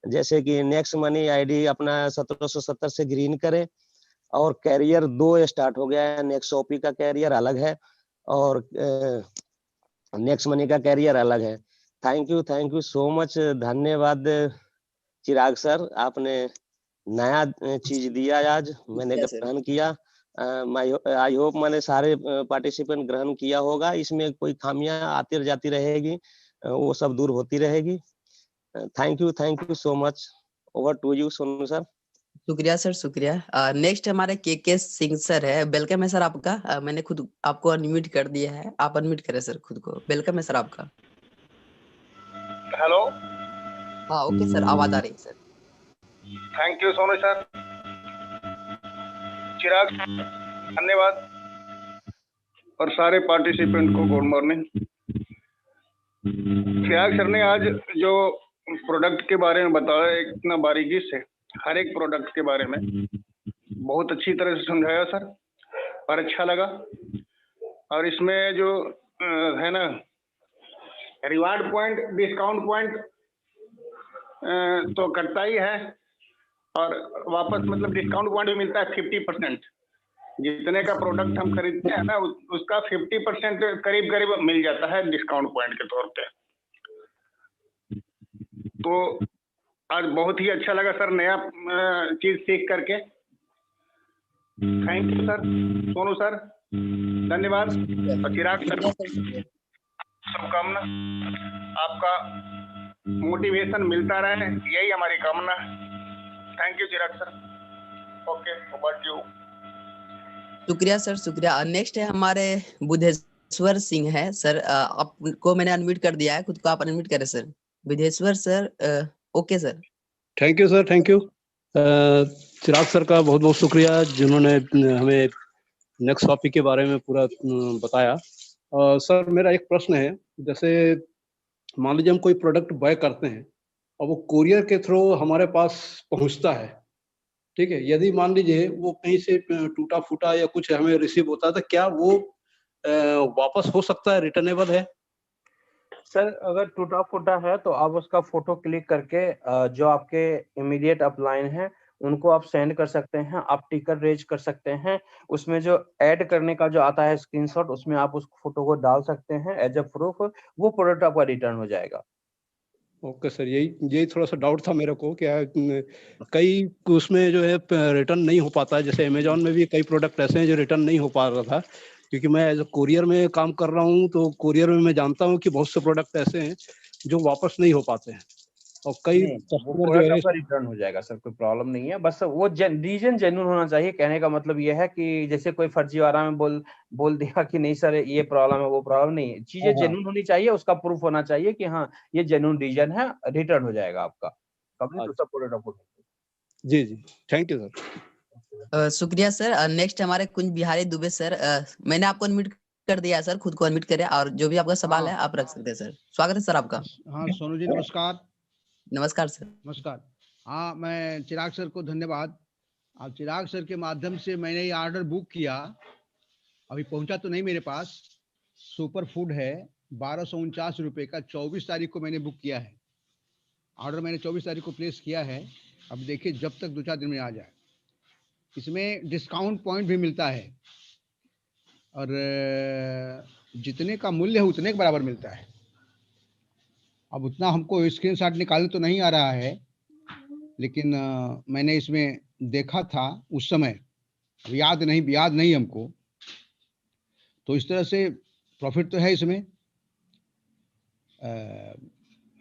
जैसे कि नेक्स्ट मनी आईडी अपना 1770 से ग्रीन करें, और कैरियर 2 स्टार्ट हो गया है। नेक्स्ट शॉपी का कैरियर अलग है और नेक्स्ट मनी का कैरियर अलग है। Thank you so much. धन्यवाद चिराग सर, आपने नया चीज दिया आज, मैंने ग्रहण किया। आई होप मैंने सारे पार्टिसिपेंट ग्रहण किया होगा। इसमें कोई खामियां आती जाती रहेगी, वो सब दूर होती रहेगी। Thank you so much. Over to you Sonu sir. शुक्रिया सर, शुक्रिया। नेक्स्ट हमारे के सिंह सर है। वेलकम है सर आपका। मैंने खुद आपको अनम्यूट कर दिया है, आप अनम्यूट करें सर खुद को। वेलकम है सर आपका। हेलो। हाँ, ओके सर, आवाज आ रही है sir. Thank you Sonu sir. Chirag, धन्यवाद और सारे पार्टिसिपेंट को गुड मॉर्निंग। चिराग सर ने आज जो प्रोडक्ट के बारे में बताया इतना बारीकी से, हर एक प्रोडक्ट के बारे में बहुत अच्छी तरह से समझाया सर, और अच्छा लगा। और इसमें जो है ना रिवार्ड पॉइंट, डिस्काउंट पॉइंट तो कटता ही है, और वापस मतलब डिस्काउंट पॉइंट भी मिलता है 50%। जितने का प्रोडक्ट हम खरीदते हैं ना उसका 50% करीब करीब मिल जाता है डिस्काउंट पॉइंट के तौर पे। तो आज बहुत ही अच्छा लगा सर, नया चीज सीख करके। Thank you sir, Sonu sir धन्यवाद। और चिराग सर शुभकामना, आपका मोटिवेशन मिलता रहे, यही हमारी कामना है। Thank you Chirag sir. Okay, over to you. शुक्रिया सर, शुक्रिया। नेक्स्ट है हमारे बुद्धेश्वर सिंह है सर, आपको मैंने अनम्यूट कर दिया है, खुद को आप अनम्यूट करें sir. Buddheshwar sir, okay sir. Thank you sir, thank you. Chirag sir का बहुत बहुत शुक्रिया जिन्होंने हमें नेक्स्ट टॉपिक के बारे में पूरा बताया। सर मेरा एक प्रश्न है, जैसे मान लीजिए हम कोई प्रोडक्ट बाय करते हैं और वो कुरियर के थ्रू हमारे पास पहुंचता है, ठीक है, यदि मान लीजिए वो कहीं से टूटा फूटा या कुछ हमें रिसीव होता है तो क्या वो वापस हो सकता है, रिटर्नेबल है? सर अगर टूटा फूटा है तो आप उसका फोटो क्लिक करके जो आपके इमीडिएट अपलाइन है उनको आप सेंड कर सकते हैं, आप टिकट रेज कर सकते हैं। उसमें जो ऐड करने का जो आता है स्क्रीनशॉट, उसमें आप उस फोटो को डाल सकते हैं एज अ प्रूफ, वो प्रोडक्ट आपका रिटर्न हो जाएगा। ओके सर, यही थोड़ा सा डाउट था मेरे को, क्या कई उसमें जो है रिटर्न नहीं हो पाता है। जैसे अमेजोन में भी कई प्रोडक्ट ऐसे हैं जो रिटर्न नहीं हो पा रहा था, क्योंकि मैं एज कोरियर में काम कर रहा हूँ, तो कोरियर में मैं जानता हूँ कि बहुत से प्रोडक्ट ऐसे हैं जो वापस नहीं हो पाते हैं, और कई प्रोडक्ट आपका रिटर्न हो जाएगा सर, कोई प्रॉब्लम नहीं है। बस वो रीजन जेन्युइन होना चाहिए। कहने का मतलब ये है कि जैसे कोई फर्जीवाड़ा में बोल दिया कि नहीं सर ये प्रॉब्लम है, वो प्रॉब्लम नहीं है। चीजें जेन्युइन होनी चाहिए, उसका प्रूफ होना चाहिए कि हाँ ये जेन्युइन रीजन है, रिटर्न हो जाएगा आपका कंप्लीट उसका प्रोडक्ट आपको। जी जी, थैंक यू सर। शुक्रिया सर। नेक्स्ट हमारे कुंज बिहारी दुबे सर, मैंने आपको अनम्यूट कर दिया सर, खुद को अनम्यूट करें और जो भी आपका सवाल है आप रख सकते हैं सर। स्वागत है सर आपका। हाँ सोनू जी नमस्कार। नमस्कार सर। नमस्कार। हाँ, मैं चिराग सर को धन्यवाद। अब चिराग सर के माध्यम से मैंने ये ऑर्डर बुक किया, अभी पहुंचा तो नहीं मेरे पास। सुपर फूड है, 1249 रुपये का, 24 तारीख को मैंने बुक किया है ऑर्डर। मैंने 24 तारीख को प्लेस किया है। अब देखिए जब तक 2-4 दिन में आ जाए। इसमें डिस्काउंट पॉइंट भी मिलता है, और जितने का मूल्य है उतने के बराबर मिलता है। अब उतना हमको स्क्रीनशॉट निकालने तो नहीं आ रहा है, लेकिन मैंने इसमें देखा था उस समय, अब याद नहीं हमको। तो इस तरह से प्रॉफिट तो है इसमें।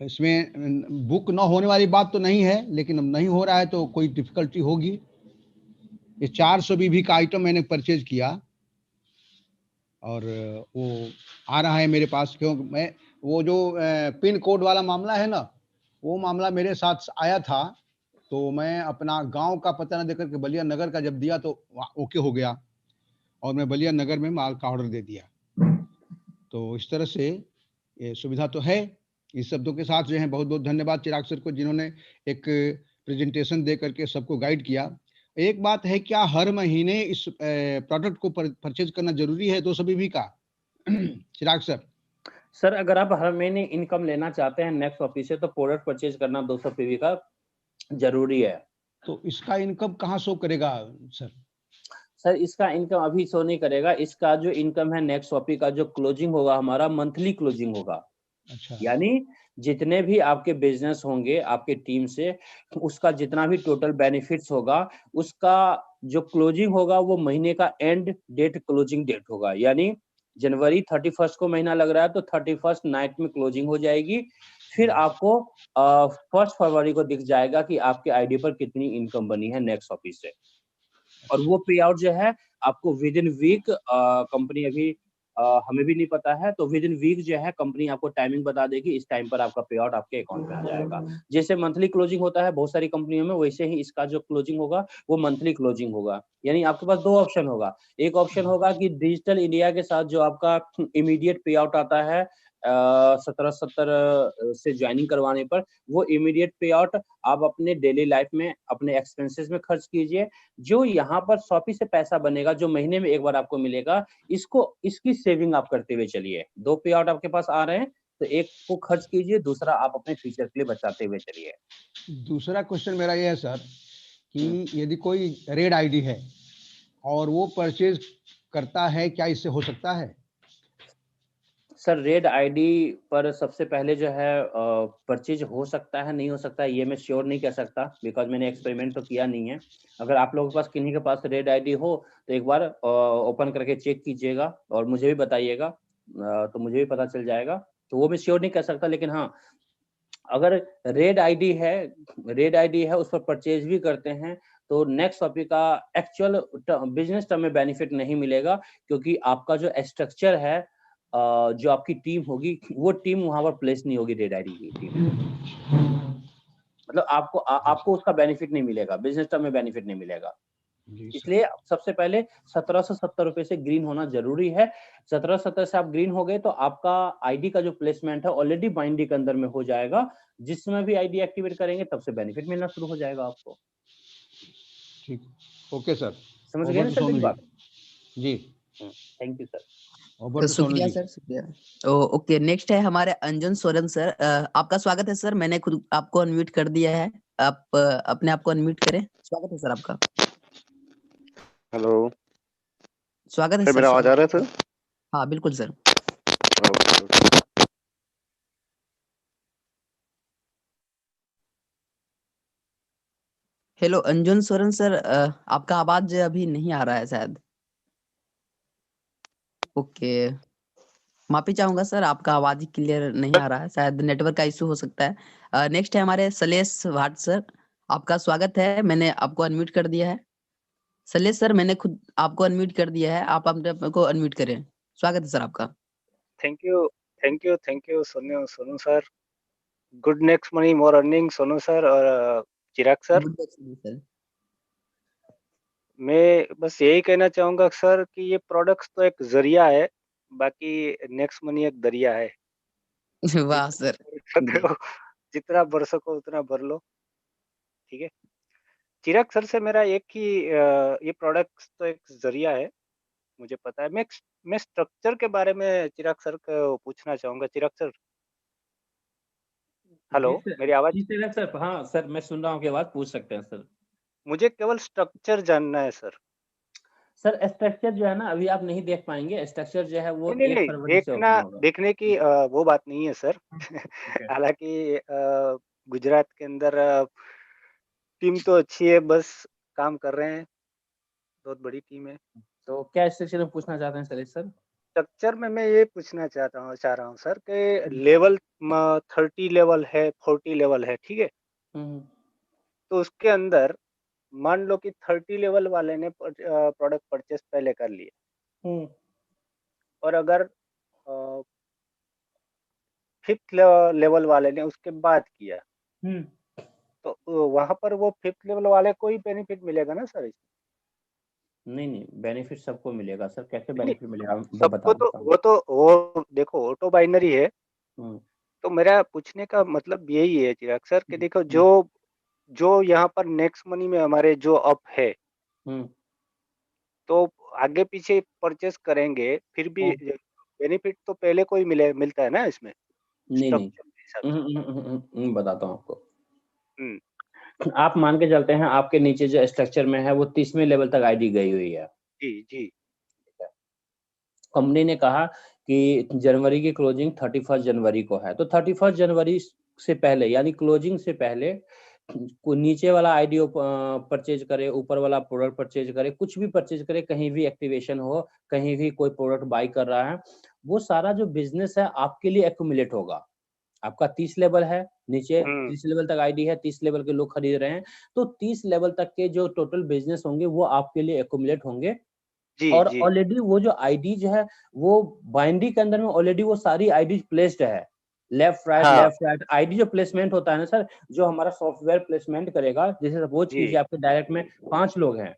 इसमें बुक ना होने वाली बात तो नहीं है, लेकिन अब नहीं हो रहा है तो कोई डिफिकल्टी होगी। ये 400 बीबी का आइटम मैंने परचेज किया, और वो आ रहा है मेरे पास। क्यों मैं वो जो पिन कोड वाला मामला है ना, वो मामला मेरे साथ आया था, तो मैं अपना गांव का पता न देकर के बलिया नगर का जब दिया तो ओके हो गया, और मैं बलिया नगर में माल का ऑर्डर दे दिया। तो इस तरह से ये सुविधा तो है। इस शब्दों के साथ जो है बहुत बहुत धन्यवाद चिराग सर को, जिन्होंने एक प्रेजेंटेशन दे करके सबको गाइड किया। एक बात है, क्या हर महीने इस प्रोडक्ट को परचेज करना जरूरी है 200 बीबी का? चिराग सर। सर अगर आप हर महीने इनकम लेना चाहते हैं नेक्स्ट ऑफिस से, तो प्रोडक्ट परचेज करना 200 पीवी का जरूरी है। तो इसका इनकम कहाँ शो करेगा सर? सर इसका इनकम अभी शो नहीं करेगा। इसका जो इनकम है नेक्स्ट शॉपी का जो क्लोजिंग होगा, हमारा मंथली क्लोजिंग होगा। अच्छा। यानी जितने भी आपके बिजनेस होंगे आपके टीम से, उसका जितना भी टोटल बेनिफिट्स होगा, उसका जो क्लोजिंग होगा वो महीने का एंड डेट क्लोजिंग डेट होगा। यानी जनवरी 31 को महीना लग रहा है तो 31 नाइट में क्लोजिंग हो जाएगी। फिर आपको 1 फरवरी को दिख जाएगा कि आपके आईडी पर कितनी इनकम बनी है नेक्स्ट ऑफिस से। और वो पे आउट जो है आपको विद इन वीक कंपनी अभी हमें भी नहीं पता है। तो विद इन वीक जो है कंपनी आपको टाइमिंग बता देगी, इस टाइम पर आपका पे आउट आपके अकाउंट में आ जाएगा। जैसे मंथली क्लोजिंग होता है बहुत सारी कंपनियों में, वैसे ही इसका जो क्लोजिंग होगा वो मंथली क्लोजिंग होगा। यानी आपके पास 2 ऑप्शन होगा। एक ऑप्शन होगा कि डिजिटल इंडिया के साथ जो आपका इमीडिएट पे आउट आता है 1770 से ज्वाइनिंग करवाने पर, वो इमीडिएट पे आउट आप अपने डेली लाइफ में अपने एक्सपेंसेस में खर्च कीजिए। जो यहाँ पर शॉपी से पैसा बनेगा, जो महीने में एक बार आपको मिलेगा, इसकी सेविंग आप करते हुए चलिए। 2 पे आउट आपके पास आ रहे हैं, तो एक को खर्च कीजिए, दूसरा आप अपने फ्यूचर के लिए बचाते हुए चलिए। दूसरा क्वेश्चन मेरा ये है सर कि यदि कोई रेड आईडी है और वो परचेज करता है, क्या इससे हो सकता है? सर रेड आईडी पर सबसे पहले जो है परचेज हो सकता है, नहीं हो सकता है, ये मैं श्योर नहीं कह सकता, बिकॉज मैंने एक्सपेरिमेंट तो किया नहीं है। अगर आप लोगों के पास किन्हीं के पास रेड आईडी हो तो एक बार ओपन करके चेक कीजिएगा और मुझे भी बताइएगा, तो मुझे भी पता चल जाएगा। तो वो मैं श्योर नहीं कह सकता, लेकिन हाँ, अगर रेड आईडी है उस पर परचेज भी करते हैं तो नेक्स्ट टॉपिक का एक्चुअल बिजनेस टर्म में बेनिफिट नहीं मिलेगा, क्योंकि आपका जो स्ट्रक्चर है, जो आपकी टीम होगी, वो टीम वहां पर प्लेस नहीं होगी रेड आईडी की टीम। मतलब आपको उसका बेनिफिट नहीं मिलेगा, बिजनेस टर्म में बेनिफिट नहीं मिलेगा। इसलिए सबसे पहले 1770 रुपए से ग्रीन होना जरूरी है। 1770 से आप ग्रीन हो गए तो आपका आईडी का जो प्लेसमेंट है ऑलरेडी बाइंडी के अंदर में हो जाएगा। जिस समय भी आईडी एक्टिवेट करेंगे तब से बेनिफिट मिलना शुरू हो जाएगा आपको। ठीक, ओके सर, समझ गए ना सर मेरी बात? जी, थैंक यू सर। शुक्रिया सर, शुक्रिया। ओके, नेक्स्ट है हमारे अंजन सोरेन सर। आपका स्वागत है सर, मैंने खुद आपको अनम्यूट कर दिया है, आप अपने आप को अनम्यूट करें। स्वागत है सर आपका। हेलो, स्वागत है सर। सर। मेरा आवाज आ रहा है सर? हाँ बिल्कुल सर। हेलो अंजुन सोरेन सर, आपका आवाज अभी नहीं आ रहा है शायद। ओके, माफी चाहूंगा सर, आपका आवाज ही क्लियर नहीं आ रहा है, शायद नेटवर्क का इशू हो सकता है। नेक्स्ट है हमारे सलेश भाट सर, आपका स्वागत है, मैंने आपको अनम्यूट कर दिया है। सलेश सर, मैंने खुद आपको अनम्यूट कर दिया है, आप अपने को अनम्यूट करें। स्वागत है सर आपका। Thank you Sonu sir. Good next money more earning Sonu sir और चिराग सर। मैं बस यही कहना चाहूंगा सर कि ये प्रोडक्ट्स तो एक जरिया है, बाकी नेक्स्ट मनी एक दरिया है। वाह सर। जितना भर सको उतना भर लो, ठीक है। चिराग सर से मेरा एक ही ये प्रोडक्ट्स तो एक जरिया है, मुझे पता है। मैं स्ट्रक्चर के बारे में चिराग सर को पूछना चाहूंगा। चिराग सर, हेलो, मेरी आवाज? सर हाँ सर, मैं सुन रहा हूँ, आपकी आवाज पूछ सकते हैं सर। मुझे केवल स्ट्रक्चर जानना है सर। सर स्ट्रक्चर जो है ना, अभी आप नहीं देख पाएंगे। स्ट्रक्चर जो है वो नहीं, 1 फरवरी से ओपन होगा। देखने की वो बात नहीं है सर। हालांकि गुजरात के अंदर टीम तो अच्छी है, बस काम कर रहे हैं, बहुत बड़ी टीम है। तो क्या स्ट्रक्चर में पूछना चाहते हैं सर? स्ट्रक्चर में मैं ये पूछना चाह रहा हूँ सर कि लेवल 30 लेवल है, 40 लेवल है, ठीक है। तो उसके अंदर मान लो कि 30 लेवल वाले ने प्रोडक्ट परचेस पहले कर लिया, और अगर 5th लेवल वाले ने उसके बाद किया, तो वहां पर वो 5th लेवल वाले को ही बेनिफिट मिलेगा ना सर? नहीं, बेनिफिट सबको मिलेगा सर। कैसे बेनिफिट मिलेगा सबको? तो वो देखो ऑटो बाइनरी है। तो मेरा पूछने का मतलब यही है चिराग सर कि देखो, जो यहाँ पर नेक्स्ट मनी में हमारे जो अप है, तो आगे पीछे परचेस करेंगे, फिर भी बेनिफिट तो पहले को ही मिलता है ना इसमें? नहीं, बताता हूँ आपको। आप मान के चलते हैं आपके नीचे जो स्ट्रक्चर में है वो 30वें लेवल तक आईडी गई हुई है। जी। कंपनी ने कहा कि जनवरी की क्लोजिंग 31 जनवरी को है, तो 31 जनवरी से पहले, यानी क्लोजिंग से पहले, नीचे वाला आईडी परचेज करे, ऊपर वाला प्रोडक्ट परचेज करे, कुछ भी परचेज करे, कहीं भी एक्टिवेशन हो, कहीं भी कोई प्रोडक्ट बाय कर रहा है, वो सारा जो बिजनेस है आपके लिए एक्यूमुलेट होगा। आपका 30 लेवल है, नीचे 30 लेवल तक आईडी है, 30 लेवल के लोग खरीद रहे हैं, तो 30 लेवल तक के जो टोटल बिजनेस होंगे वो आपके लिए एक्यूमुलेट होंगे जी और जी ऑलरेडी वो जो आईडी जो है वो बाइनरी के अंदर में ऑलरेडी वो सारी आईडी प्लेस्ड है, लेफ्ट हाँ राइट आईडी जो प्लेसमेंट होता है ना सर, जो हमारा सॉफ्टवेयर प्लेसमेंट करेगा, जैसे सपोज जी कीजिए आपके डायरेक्ट में 5 लोग हैं,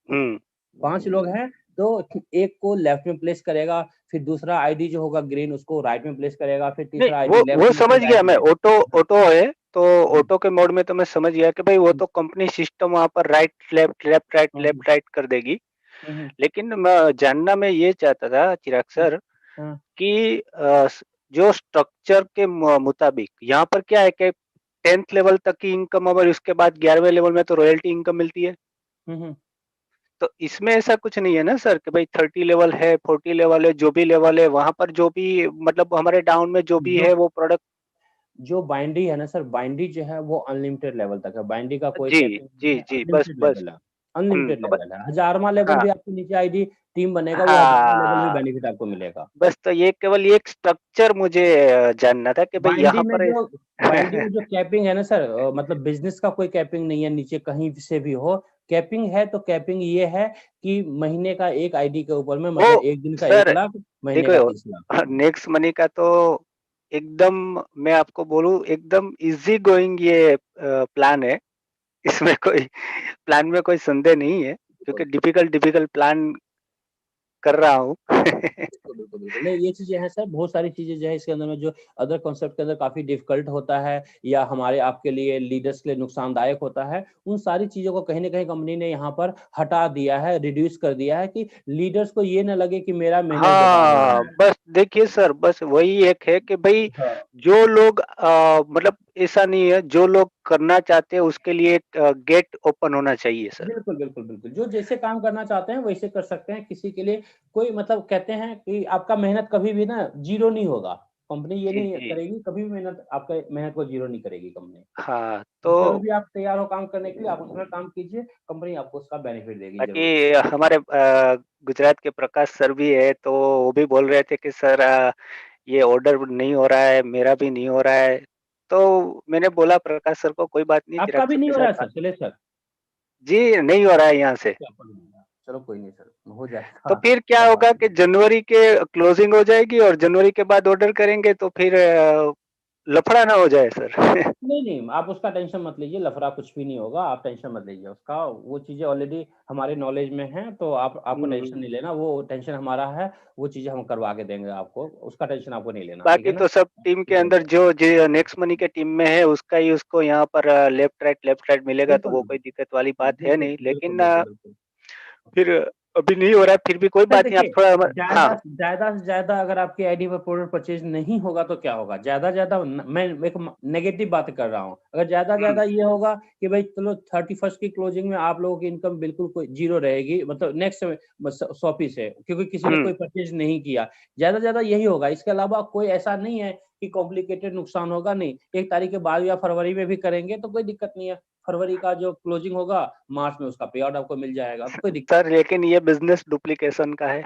हम्म 5 लोग हैं, तो एक को लेफ्ट में प्लेस करेगा, फिर दूसरा आईडी जो होगा ग्रीन उसको राइट में प्लेस करेगा, फिर नहीं तीसरा आईडी लेफ्ट वो में समझ फिर गया राइट मैं, में। ऑटो ऑटो है तो ऑटो के मोड में तो मैं समझ गया कि भाई वो तो कंपनी सिस्टम वहां पर राइट लेफ्ट लेफ्ट राइट कर देगी। लेकिन जानना मैं ये चाहता था चिराग सर कि जो स्ट्रक्चर के मुताबिक यहाँ पर क्या है कि 10th लेवल तक की इनकम और उसके बाद 11वें लेवल में तो रॉयल्टी इनकम मिलती है। तो इसमें ऐसा कुछ नहीं है ना सर कि भाई 30 लेवल है 40 लेवल है, जो भी लेवल है वहां पर जो भी मतलब हमारे डाउन में जो भी जो है वो प्रोडक्ट। जो बाइनरी है ना सर, बाइनरी जो है वो अनलिमिटेड लेवल तक है, बाइनरी का कोई जी कैपिंग नहीं जी है, जी बस अनलिमिटेड बस लेवल है, अनलिमिटेड तो बस लेवल है। 1000वां लेवल हाँ भी आपके नीचे आईडी टीम बनेगा, वो 1000वां लेवल भी हाँ बेनिफिट आपको मिलेगा। बस तो ये केवल एक स्ट्रक्चर मुझे जानना था कि भाई बाइनरी यहाँ में पर जो बाइनरी में जो कैपिंग है ना सर, मतलब बिजनेस का कोई कैपिंग नहीं है, नीचे कहीं से भी हो कैपिंग है, तो कैपिंग ये है कि महीने का एक आईडी के ऊपर में, वो मतलब एक दिन का 1 सर लाख, महीने का देखो 30 लाख। नेक्स्ट मनी का तो एकदम मैं आपको बोलूं एकदम इजी गोइंग ये प्लान है। इसमें कोई प्लान में कोई संदेह नहीं है क्योंकि डिफिकल्ट प्लान कर रहा हूँ। बिल्कुल। नहीं, ये चीजें हैं सर, बहुत सारी चीजें जो है इसके अंदर में, जो अदर कॉन्सेप्ट के अंदर काफी डिफिकल्ट होता है या हमारे आपके लिए लीडर्स के लिए नुकसानदायक होता है, उन सारी चीजों को कहीं ना कहीं कंपनी ने यहाँ पर हटा दिया है, रिड्यूस कर दिया है, कि लीडर्स को ये ना लगे कि मेरा मेहनत बेकार हो रहा हाँ बस देखिए सर बस वही एक है कि भाई है। जो लोग मतलब ऐसा नहीं है, जो लोग करना चाहते हैं उसके लिए एक गेट ओपन होना चाहिए सर। बिल्कुल। जो जैसे काम करना चाहते हैं वैसे कर सकते हैं, किसी के लिए कोई मतलब कहते हैं कि आपका मेहनत कभी भी ना जीरो नहीं होगा, कंपनी ये जी नहीं जी करेगी, कभी भी आपका मेहनत को जीरो नहीं करेगी कंपनी। हाँ जिस तो समय भी आप तैयार हो काम करने के लिए, आप उसमें काम कीजिए, कंपनी आपको उसका बेनिफिट देगी जरूर। बाकी हमारे गुजरात के प्रकाश सर भी है तो वो भी बोल रहे थे कि सर ये ऑर्डर नहीं हो रहा है, मेरा भी नहीं हो रहा है। तो मैंने बोला प्रकाश सर को कोई बात नहीं, चिराग आपका भी सर नहीं के हो साथ रहा है बात। सर, चले सर। जी नहीं हो रहा है यहाँ से। आपका भी नहीं हो रहा। चलो कोई नहीं सर, हो तो जाएगा। फिर क्या सब बात होगा कि नहीं। जनवरी के क्लोजिंग हो जाएगी और जनवरी के बाद ऑर्डर करेंगे तो फिर लफड़ा ना हो जाए सर। नहीं, आप उसका टेंशन मत लीजिए, लफड़ा कुछ भी नहीं होगा, आप टेंशन मत लीजिए उसका, वो चीज़ें ऑलरेडी हमारे नॉलेज में हैं, तो आपको टेंशन हम्म। नहीं लेना, वो टेंशन हमारा है, वो चीज़ें हम करवा के देंगे आपको, उसका टेंशन आपको नहीं लेना, ठीक बाकी है ना? तो सब टीम के ठीक हो अंदर जाएगा। जो नेक्स्ट मनी के टीम में है उसका ही उसको यहाँ पर लेफ्ट राइट मिलेगा तो वो बिल्कुल, कोई दिक्कत वाली बात है नहीं, लेकिन बिल्कुल। फिर अभी नहीं हो रहा है, फिर भी कोई सर बात नहीं, आप देखिए, थोड़ा हाँ ज़्यादा से ज़्यादा अगर आपकी आईडी पर प्रोडक्ट परचेज नहीं होगा तो क्या होगा? ज़्यादा से ज़्यादा मैं एक नेगेटिव बात कर रहा हूँ। अगर ज़्यादा से हम्म, ज़्यादा ये होगा कि भाई चलो 31st की क्लोजिंग में आप लोगों की इनकम बिल्कुल कोई ज़ीरो रहेगी, मतलब नेक्स्ट शॉपी से, क्योंकि किसी ने हम्म, कोई परचेज नहीं किया। ज़्यादा से ज़्यादा यही होगा, इसके अलावा कोई ऐसा नहीं है कि कॉम्प्लिकेटेड नुकसान होगा, नहीं। 1 तारीख के बाद या फरवरी में भी करेंगे तो कोई दिक्कत नहीं है। फरवरी का जो क्लोजिंग होगा, मार्च में उसका पे आउट आपको मिल जाएगा, तो कोई दिक्कत सर लेकिन ये बिजनेस डुप्लीकेशन का है।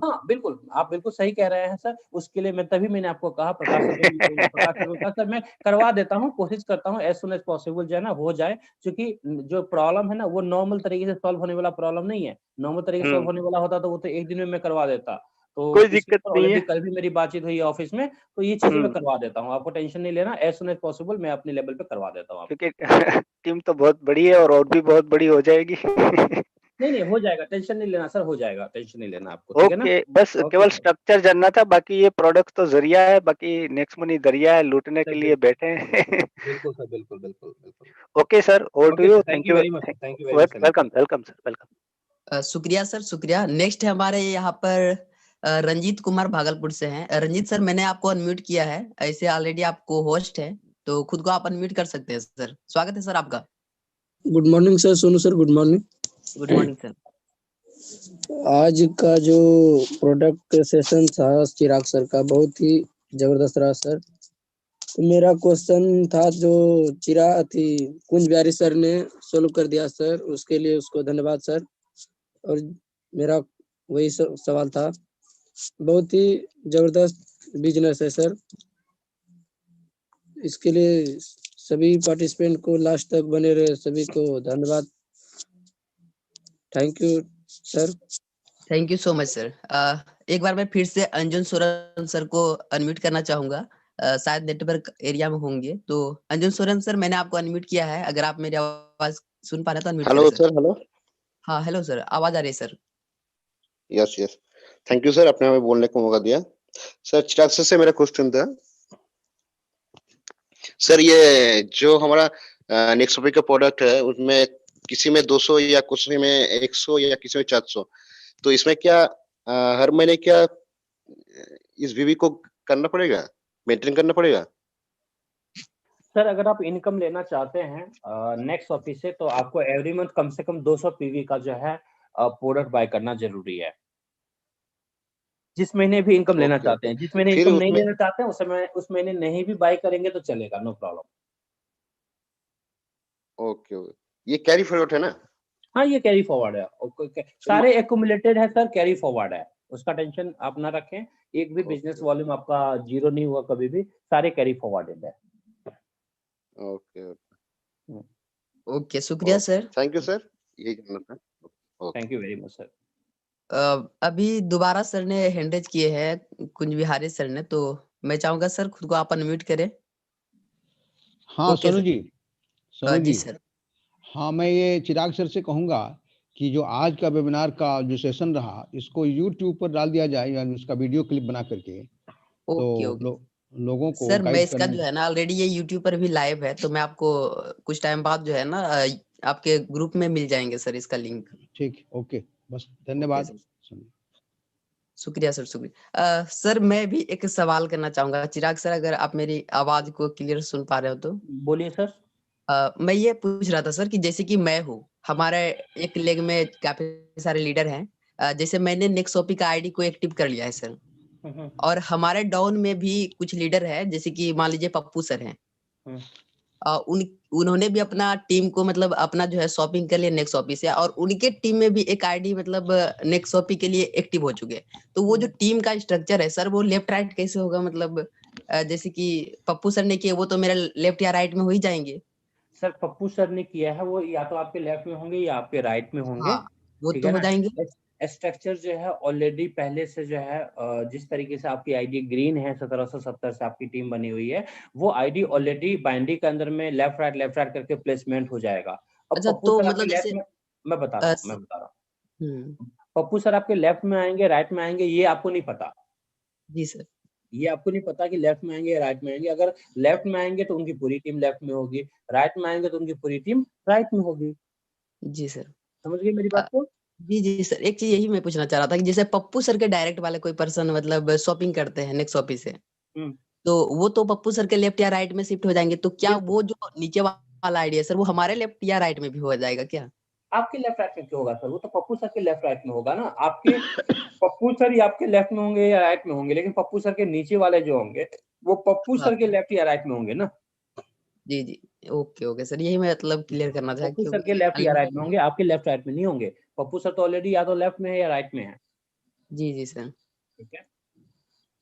हाँ, बिल्कुल, आप बिल्कुल सही कह रहे हैं सर। उसके लिए तभी मैंने आपको कहा, प्रकाश सर को कहा सर मैं करवा देता हूँ, कोशिश करता हूँ एज़ सून एज़ पॉसिबल जो है ना हो जाए, क्योंकि जो प्रॉब्लम है ना वो नॉर्मल तरीके से सॉल्व होने वाला प्रॉब्लम नहीं है। नॉर्मल तरीके से सॉल्व हम्म, होने वाला होता तो वो तो 1 दिन में मैं करवा देता। कोई तो इसके दिक्कत ऊपर नहीं ऑलरेडी है। कल भी मेरी बातचीत हुई है ऑफिस में, तो ये चीज़ें मैं हम्म, करवा देता हूँ। आपको टेंशन नहीं लेना, एज़ सून एज़ पॉसिबल मैं अपने लेवल पे करवा देता हूँ आपको। क्योंकि टीम तो बहुत बड़ी है और भी बहुत बड़ी हो जाएगी। नहीं, हो जाएगा, टेंशन नहीं लेना सर, हो जाएगा, टेंशन नहीं लेना आपको, ठीक है ना? ओके बस ओके केवल सर। स्ट्रक्चर जानना था, बाकी ये प्रोडक्ट तो जरिया है, बाकी नेक्स्ट मनी दरिया है, लूटने सर के लिए बैठे हैं। बिल्कुल सर, बिल्कुल। Okay sir, over to okay you, sir, thank thank you you, very much sir, thank you very much again welcome sir. Welcome sir welcome. शुक्रिया सर, शुक्रिया। नेक्स्ट है हमारे यहाँ पर रंजीत कुमार भागलपुर से हैं। रंजीत सर, मैंने आपको अनम्यूट किया है, ऐसे ऑलरेडी आप को होस्ट हैं, तो खुद को आप अनम्यूट कर सकते हैं सर। स्वागत है सर आपका। Good morning sir, Sonu sir, good morning. Good morning sir. आज का जो प्रोडक्ट सेशन था चिराग सर का बहुत ही जबरदस्त रहा सर। तो मेरा क्वेश्चन था जो कुंज बिहारी सर ने सोल्व कर दिया सर, उसके लिए उसको धन्यवाद सर। और मेरा वही सवाल था, बहुत ही जबरदस्त बिजनेस है सर, इसके लिए सभी पार्टिसिपेंट को लास्ट तक बने रहे, सभी को धन्यवाद, thank you sir. Thank you so much sir. एक बार मैं फिर से अंजुन सोरेन सर को अनम्यूट करना चाहूंगा। शायद नेटवर्क एरिया में होंगे। तो अंजुन सोरेन सर, मैंने आपको अनम्यूट किया है। अगर आप मेरी आवाज सुन पा रहे हैं तो अनम्यूट हेलो करें सर। Sir, hello. हाँ हेलो सर, आवाज आ रही है sir. Yes yes, thank you sir, आपने हमें बोलने का मौका दिया। सर चिराग सर से मेरा क्वेश्चन था सर, ये जो हमारा नेक्सोपी का प्रोडक्ट है उसमें किसी में 200 या कुछ में 100 या किसी में 400, तो इसमें क्या हर महीने क्या इस वीवी को करना पड़ेगा, मेंटेन करना पड़ेगा? सर अगर आप इनकम लेना चाहते हैं नेक्स्ट ऑफिस से, तो आपको एवरी मंथ कम से कम 200 पीवी का जो है प्रोडक्ट बाय करना जरूरी है। जिस महीने भी इनकम लेना ओके चाहते ओके, हैं, जिस महीने फिर इनकम नहीं उसमें लेना चाहते हैं उस महीने नहीं भी बाय करेंगे तो चलेगा, नो प्रॉब्लम। ओके ओके, ये कैरी फॉरवर्ड है ना? हाँ ये कैरी फॉरवर्ड है, सारे एक्यूमुलेटेड है सर, कैरी फॉरवर्ड है, उसका टेंशन आप ना रखें। एक भी बिजनेस वॉल्यूम आपका जीरो नहीं हुआ कभी भी, सारे कैरी फॉरवर्डेड है। ओके ओके ओके, शुक्रिया सर। थैंक यू सर, यही जानना था। Okay, thank you very much sir. अभी दोबारा सर ने हैंड रेज किए हैं, कुंज बिहारी सर ने, तो मैं चाहूंगा सर खुद को आप अनम्यूट करें। हाँ ओके सोनू सर। जी, सोनू जी जी। सर। हाँ, मैं ये चिराग सर से कहूंगा कि जो आज का वेबिनार का जो सेशन रहा, इसको यूट्यूब पर डाल दिया जाए, यानी उसका वीडियो क्लिप बना करके, ओके तो ओके लोगों को सर, मैं गाइड इसका करने। जो है ना ऑलरेडी ये यूट्यूब पर भी लाइव है, तो मैं आपको कुछ टाइम बाद जो है ना आपके ग्रुप में मिल जाएंगे सर इसका लिंक। ठीक, ओके, बस ओके धन्यवाद। सर, शुक्रिया सर, शुक्रिया। सर मैं भी एक सवाल करना चाहूंगा। चिराग सर, अगर आप मेरी आवाज को क्लियर सुन पा रहे हो तो बोलिए सर। मैं ये पूछ रहा था सर कि जैसे कि मैं हूँ, हमारे एक लेग में काफी सारे लीडर हैं। जैसे मैंने नेक्सोपी का आईडी को एक्टिव कर लिया है सर, और हमारे डाउन में भी कुछ लीडर है, जैसे कि मान लीजिए पप्पू सर हैं। उन्होंने भी अपना टीम को मतलब अपना जो है शॉपिंग कर लिया नेक्सोपी से, और उनके टीम में भी एक आईडी मतलब नेक्सोपी के लिए एक्टिव हो चुके हैं। तो वो जो टीम का स्ट्रक्चर है सर, वो लेफ्ट राइट कैसे होगा? मतलब जैसे कि पप्पू सर ने किया, वो तो मेरा लेफ्ट या राइट में हो ही जाएंगे। सर पप्पू सर ने किया है, वो या तो आपके लेफ्ट में होंगे या आपके राइट में होंगे। हाँ, वो ठीक तो है हो ना? जाएंगे। स्ट्रक्चर जो है ऑलरेडी पहले से जो है जिस तरीके से आपकी आईडी ग्रीन है 1770 से आपकी टीम बनी हुई है, वो आईडी ऑलरेडी बाइंडी के अंदर में लेफ्ट राइट करके प्लेसमेंट हो जाएगा। अब अच्छा, पप्पू तो सर आपके मतलब लेफ्ट जैसे में, मैं बता रहा हूँ हम्म, पप्पू सर आपके लेफ्ट में आएंगे राइट में आएंगे, ये आपको नहीं पता। जी सर। ये आपको नहीं पता कि लेफ्ट में आएंगे या राइट में आएंगे। अगर लेफ्ट में आएंगे तो उनकी पूरी टीम लेफ्ट में होगी, राइट में आएंगे तो उनकी पूरी टीम राइट में होगी। जी सर। समझ गए मेरी बात को? जी जी सर, एक चीज यही मैं पूछना चाह रहा था कि जैसे पप्पू सर के डायरेक्ट वाले कोई पर्सन मतलब शॉपिंग करते हैं नेक्स्ट ऑफिस से, तो वो तो पप्पू सर के लेफ्ट या राइट में शिफ्ट हो जाएंगे, तो क्या वो जो नीचे वाला आईडी है सर, वो हमारे लेफ्ट या राइट में भी हो जाएगा क्या? आपके लेफ्ट राइट में क्यों होगा सर? वो तो पप्पू सर के लेफ्ट राइट में होगा ना। आपके पप्पू सर ही आपके लेफ्ट में होंगे या राइट में होंगे, लेकिन पप्पू सर के नीचे वाले जो होंगे वो पप्पू हाँ सर के लेफ्ट या राइट में होंगे ना। जी जी, ओके ओके सर, यही मैं मतलब क्लियर करना था पप्पू सर के क्योंकि लेफ्ट या राइट में होंगे, आपके लेफ्ट राइट में नहीं होंगे। पप्पू सर तो ऑलरेडी या तो लेफ्ट में है या राइट में है। जी जी सर, ठीक है,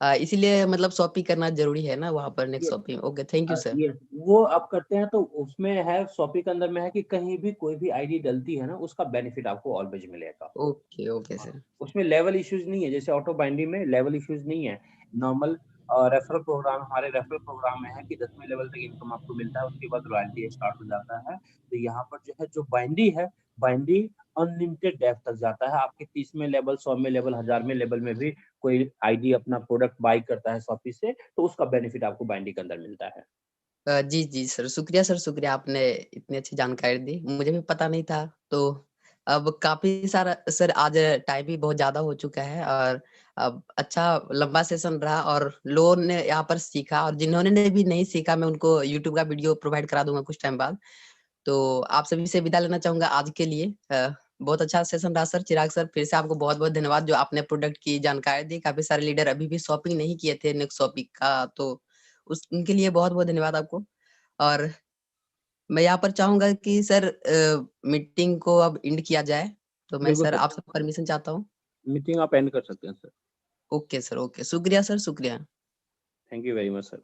इसीलिए मतलब शॉपिंग करना जरूरी है ना वहाँ पर नेक्स्ट ये shopping. Okay, thank you sir. ये वो आप करते हैं तो उसमें है शॉपिंग के अंदर में है कि कहीं भी कोई भी आईडी डलती है ना, उसका बेनिफिट आपको ऑलवेज मिलेगा। Okay okay sir. उसमें लेवल इश्यूज नहीं है, जैसे ऑटो बाइंडिंग में लेवल इश्यूज नहीं है। नॉर्मल रेफरल प्रोग्राम, हमारे रेफरल प्रोग्राम में है कि 10वें लेवल तक इनकम आपको मिलता है, उसके बाद रॉयल्टी स्टार्ट हो जाता है। तो यहाँ पर जो है जो बाइंडी है, बाइंडी अनलिमिटेड डेप्थ तक जाता है। आपके 30वें लेवल, 100वें लेवल, 1000वें लेवल में भी कोई आईडी अपना प्रोडक्ट बाई करता है शॉपी से, तो उसका बेनिफिट आपको बाइंडी के अंदर मिलता है। जी जी सर, शुक्रिया सर, शुक्रिया, आपने इतनी अच्छी जानकारी दी, मुझे भी पता नहीं था। तो अब काफी सारा सर, आज टाइम भी बहुत ज्यादा हो चुका है, और अब अच्छा लंबा सेशन रहा, और लोगों ने यहाँ पर सीखा, और जिन्होंने ने भी नहीं सीखा, मैं उनको यूट्यूब का वीडियो प्रोवाइड करा दूंगा कुछ टाइम बाद। तो आप सभी से विदा लेना चाहूंगा आज के लिए। बहुत अच्छा सेशन रहा सर। चिराग सर, फिर से आपको बहुत बहुत धन्यवाद जो आपने प्रोडक्ट की जानकारी दी। काफी सारे लीडर अभी भी शॉपिंग नहीं किए थे नेक्स्ट शॉपिंग का, तो उनके लिए बहुत बहुत धन्यवाद आपको। और मैं यहाँ पर चाहूंगा कि सर मीटिंग को अब एंड किया जाए, तो मैं बिल्कुल सर सर, आपसे परमिशन चाहता हूँ। मीटिंग आप एंड कर सकते हैं सर। ओके सर, ओके, शुक्रिया सर, शुक्रिया। Thank you very much sir.